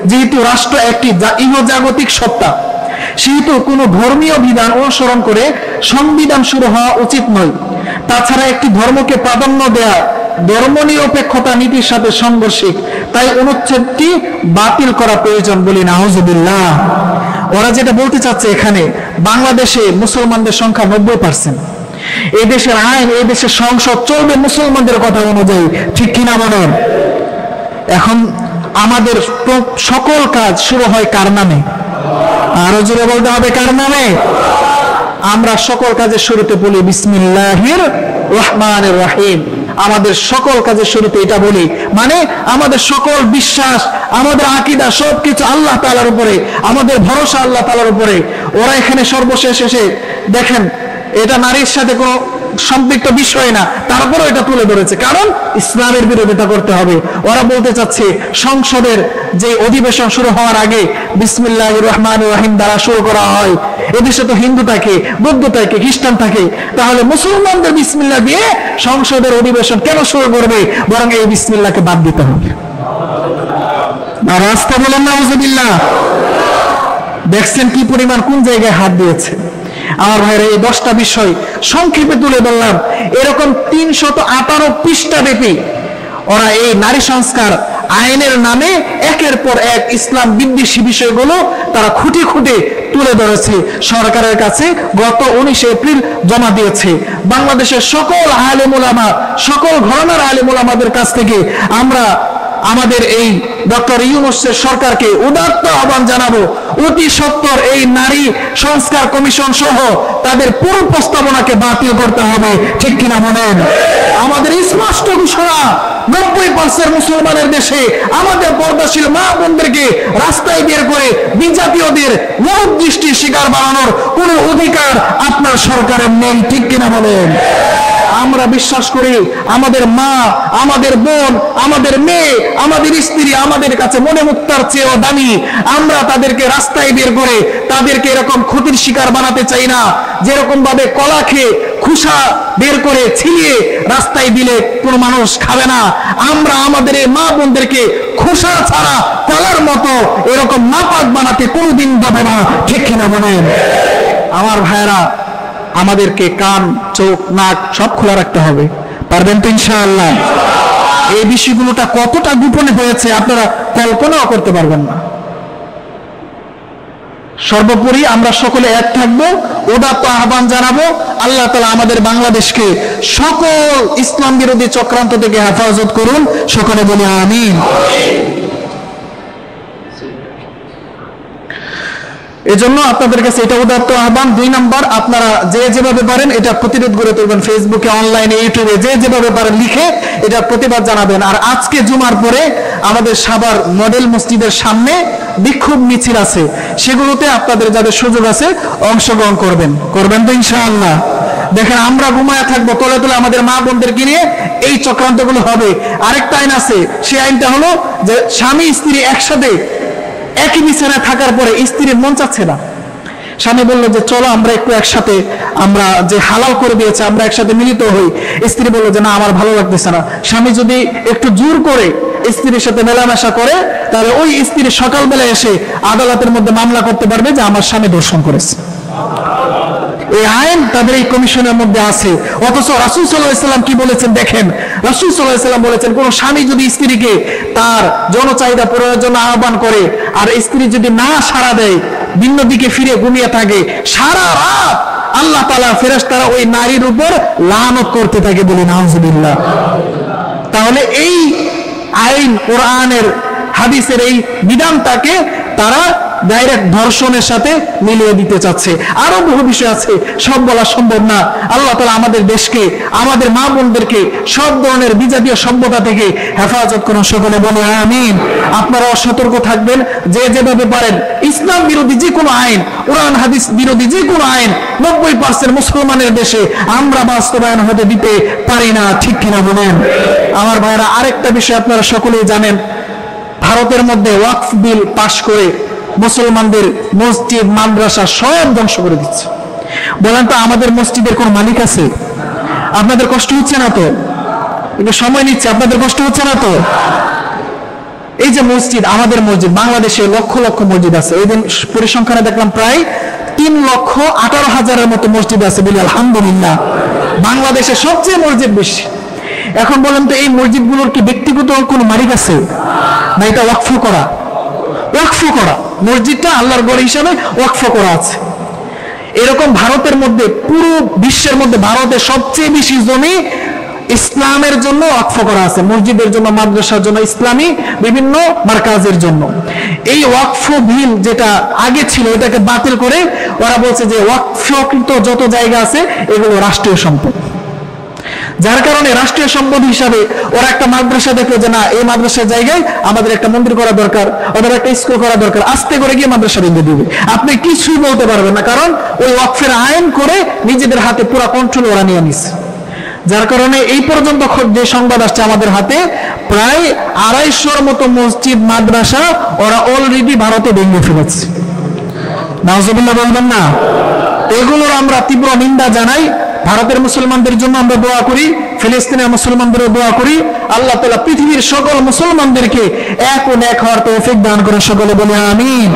যেহেতু রাষ্ট্র একটি ইহজাগতিক সত্তা, সেহেতু কোনো ধর্মীয় বিধান অনুসরণ করে সংবিধান শুরু হওয়া উচিত নয়। তাছাড়া একটি ধর্মকে প্রাধান্য দেয়া ধর্মনিরপেক্ষতা নীতির সাথে সাংঘর্ষিক, তাই অনুচ্ছেদটি বাতিল করা প্রয়োজন বলি নাউজুবিল্লাহ। ওরা যেটা বলতে চাচ্ছে, এখানে বাংলাদেশে মুসলমানদের সংখ্যা 90%, এই দেশের আইন, এই দেশের সংসদ চলবে মুসলমানদের কথা অনুযায়ী, ঠিক কিনা বলেন? এখন আমাদের সকল কাজ শুরু হয় কার নামে? আরো জোরে বলতে হবে, কার নামে? আমরা সকল কাজের শুরুতে বলি বিসমিল্লাহির রহমানির রহিম। আমাদের সকল কাজের শুরুতে এটা বলি, মানে আমাদের সকল বিশ্বাস, আমাদের আকীদা সবকিছু আল্লাহ তাআলার উপরে, আমাদের ভরসা আল্লাহ তাআলার উপরে। ওরা এখানে সর্বশেষ এসে দেখেন এটা নারীর সাথে কোনো সম্পৃক্ত বিষয় না, তারপরেও এটা তুলে ধরেছে, কারণ ইসলামের বিরোধিতা করতে হবে। ওরা বলতে চাচ্ছে সংসদের যে অধিবেশন শুরু হওয়ার আগে বিসমিল্লাহির রহমানির রহিম দ্বারা শুরু করা হয়। এদেশে তো হিন্দু থাকে, বৌদ্ধ থাকে, খ্রিস্টান থাকে, তাহলে মুসলমানদের বিসমিল্লাহ দিয়ে সংসদের অধিবেশন কেন শুরু করবে? বরং এই বিসমিল্লাহকে বাদ দিতে হবে। আর রাস্তা বলেন নাউজুবিল্লাহ। দেখছেন কি পরিমাণ কোন জায়গায় হাত দিয়েছে। আমার ভাইরা, এই 10টা বিষয় সংক্ষেপে তুলে ধরলাম। এরকম 318 পৃষ্ঠা ব্যাপী ওরা এই নারী সংস্কার আইনের নামে একের পর এক ইসলাম বিদ্বেষী বিষয়গুলো তারা খুঁটে খুঁটে তুলে ধরেছে, সরকারের কাছে গত 19 এপ্রিল জমা দিয়েছে। বাংলাদেশের সকল আলেম ওলামা, সকল ঘরানার আলেম ওলামাদের কাছ থেকে আমরা আমাদের এই ডক্টর ইউনূসের সরকারকে উদাত্ত আহ্বান জানাবো, অতি সত্বর এই নারী সংস্কার কমিশন সহ তাদের পুরো প্রস্তাবনাকে বাতিল করতে হবে, ঠিক কিনা বলেন? আমাদের স্পষ্ট ঘোষণা, 90% মুসলমানের দেশে আমাদের পর্দাশীল মা বোনদেরকে রাস্তায় বের করে বিজাতীয়দের মনোদৃষ্টির শিকার বানানোর কোনো অধিকার আপনার সরকারের নেই, ঠিক কিনা বলেন? আমরা বিশ্বাস করি আমাদের মা, আমাদের বোন, আমাদের মেয়ে, আমাদের স্ত্রী আমাদের কাছে মনে মুক্তার চেয়েও দামি। আমরা তাদেরকে রাস্তায় বের করে তাদেরকে এরকম ক্ষতির শিকার বানাতে চাই না, যেরকম ভাবে কলা খেয়ে খুসা বের করে ছিলিয়ে রাস্তায় দিলে কোনো মানুষ খাবে না। আমরা আমাদের এই মা বোনদেরকে খোসা ছাড়া কলার মতো এরকম নাপাক বানাতে কোনোদিন যাবে না, ঠিক কিনা বলেন? আমার ভাইরা, আমাদেরকে কান, চোখ, নাক সব খোলা রাখতে হবে। পারবেন তো ইনশাআল্লাহ? এই বিষয়গুলোটা কতটা গোপনে হয়েছে আপনারা কল্পনাও করতে পারবেন না। সর্বোপরি আমরা সকলে এক থাকবো, উদাত্ত আহ্বান জানাবো, আল্লাহ তাআলা আমাদের বাংলাদেশকে সকল ইসলাম বিরোধী চক্রান্ত থেকে হেফাজত করুন। সকলে বলি আমিন। এজন্য আপনাদের কাছে এটা উদাত্ত আহ্বান। 2 নাম্বার, আপনারা যে যেভাবে পারেন এটা প্রতিরোধ গড়ে তুলবেন, ফেসবুকে, অনলাইনে, ইউটিউবে যে যেভাবে পারেন লিখে এটা প্রতিবাদ জানাবেন। আর আজকে জুমার পরে আমাদের সাভার মডেল মসজিদের সামনে বিক্ষোভ মিছিল আছে, সেগুলোতে আপনাদের যাদের সুযোগ আছে অংশগ্রহণ করবেন তো ইনশাআল্লাহ। দেখেন আমরা ঘুমায় থাকবো, তলে তলে আমাদের মা বোনদেরকে নিয়ে এই চক্রান্তগুলো হবে। আরেকটা আইন আছে, সেই আইনটা হলো যে স্বামী স্ত্রী একসাথে একই বিছানায় থাকার পরে স্ত্রীর মন চাচ্ছে না, স্বামী বললো যে চলো আমরা একটু একসাথে, আমরা যে হালাল করে দিয়েছে আমরা একসাথে মিলিত হই। স্ত্রী বললো যে না আমার ভালো লাগতেছে না। স্বামী যদি একটু জোর করে স্ত্রীর সাথে মেলামেশা করে, তাহলে ওই স্ত্রী সকালবেলা এসে আদালতের মধ্যে মামলা করতে পারবে যে আমার স্বামী ধর্ষণ করেছে। এই আইন তাদের এই কমিশনের মধ্যে আছে। অথচ রাসূল সাল্লাল্লাহু আলাইহি ওয়াসাল্লাম কি বলেছেন দেখেন, রাসূল সাল্লাল্লাহু আলাইহি ওয়াসাল্লাম বলেছেন কোন স্বামী যদি স্ত্রীকে তার যৌন চাহিদা পূরণের জন্য আহ্বান করে আর স্ত্রী যদি না সাড়া দেয়, ভিন্ন দিকে ফিরে ঘুমিয়ে থাকে, সারা রাত আল্লাহ তাআলা ফেরেশতারা ওই নারীর উপর লানত করতে থাকে, বলে নাউজুবিল্লাহ। তাহলে এই আইন, কোরআনের হাদিসের এই বিধানটাকে তারা ডাইরেক্ট ধর্ষণের সাথে মিলিয়ে দিতে চাচ্ছে। আরো বহু বিষয় আছে, সব বলা সম্ভব না। আল্লাহ তাআলা আমাদের দেশকে, আমাদের মা বোনদেরকে সব ধরনের বিজাতীয় সভ্যতা থেকে হেফাজত করুন, সকলে বলে আমিন। আপনারাও সতর্ক থাকবেন, যে যেভাবে পারেন ইসলাম বিরোধী যে কোনো আইন, কোরআন হাদিস বিরোধী যে কোনো আইন 90% মুসলমানের দেশে আমরা বাস্তবায়ন হতে দিতে পারি না, ঠিক কিনা বলেন আমার ভাইরা। আরেকটা বিষয় আপনারা সকলেই জানেন, ভারতের মধ্যে ওয়াকফ বিল পাশ করে মুসলমানদের মসজিদ মাদ্রাসা সব ধ্বংস করে দিচ্ছে। বলেন তো আমাদের মসজিদের কোন মালিক আছে? আপনাদের কষ্ট হচ্ছে না তো? একটু সময় নিচ্ছে, আপনাদের কষ্ট হচ্ছে না তো? এই যে মসজিদ, আমাদের মসজিদ, বাংলাদেশে লক্ষ লক্ষ মসজিদ আছে। এই দিন পরিসংখ্যানে দেখলাম প্রায় 3,18,000-এর মতো মসজিদ আছে, বলি আলহামদুলিল্লাহ। বাংলাদেশে সবচেয়ে মসজিদ বেশি। এখন বলেন তো এই মসজিদগুলোর কি ব্যক্তিগত কোনো মালিক আছে না? এটা ওয়াকফ করা, মসজিদটা আল্লাহর ঘর হিসাবে ওয়াকফ করা আছে। এরকম ভারতের মধ্যে, পুরো বিশ্বের মধ্যে ভারতের সবচেয়ে বেশি জমি ইসলামের জন্য ওয়াকফ করা আছে, মসজিদের জন্য, মাদ্রাসার জন্য, ইসলামী বিভিন্ন মারকাজের জন্য। এই ওয়াকফ বিল যেটা আগে ছিল এটাকে বাতিল করে ওরা বলছে যে ওয়াকফকৃত যত জায়গা আছে এগুলো রাষ্ট্রীয় সম্পদ। যার কারণে রাষ্ট্রীয় সম্পদ হিসাবে ওরা একটা মাদ্রাসা দেখলো যে না, এই মাদ্রাসার জায়গায় আমাদের একটা মন্দির করা দরকার, ওদের একটা স্কুল করা দরকার, আস্তে করে গিয়ে মাদ্রাসা ভেঙে দিবে। আপনি কিছুই বলতে পারবেন না, কারণ ওই ওয়াকফের আইন করে নিজেদের হাতে পুরো কন্ট্রোল ওরা নিয়ে নিছে। যার কারণে এই পর্যন্ত যে সংবাদ আসছে আমাদের হাতে, প্রায় 250-র মতো মসজিদ মাদ্রাসা ওরা অলরেডি ভারতে ভেঙে ফেলেছে। নাউজুবিল্লাহ বলবেন না? এগুলোর আমরা তীব্র নিন্দা জানাই। ভারতের মুসলমানদের জন্য আমরা দোয়া করি, ফিলিস্তিনের মুসলমানদেরও দোয়া করি। আল্লাহ তাআলা পৃথিবীর সকল মুসলমানদেরকে এক ও নেক হওয়ার তৌফিক দান করে, সকলে বলে আমিন।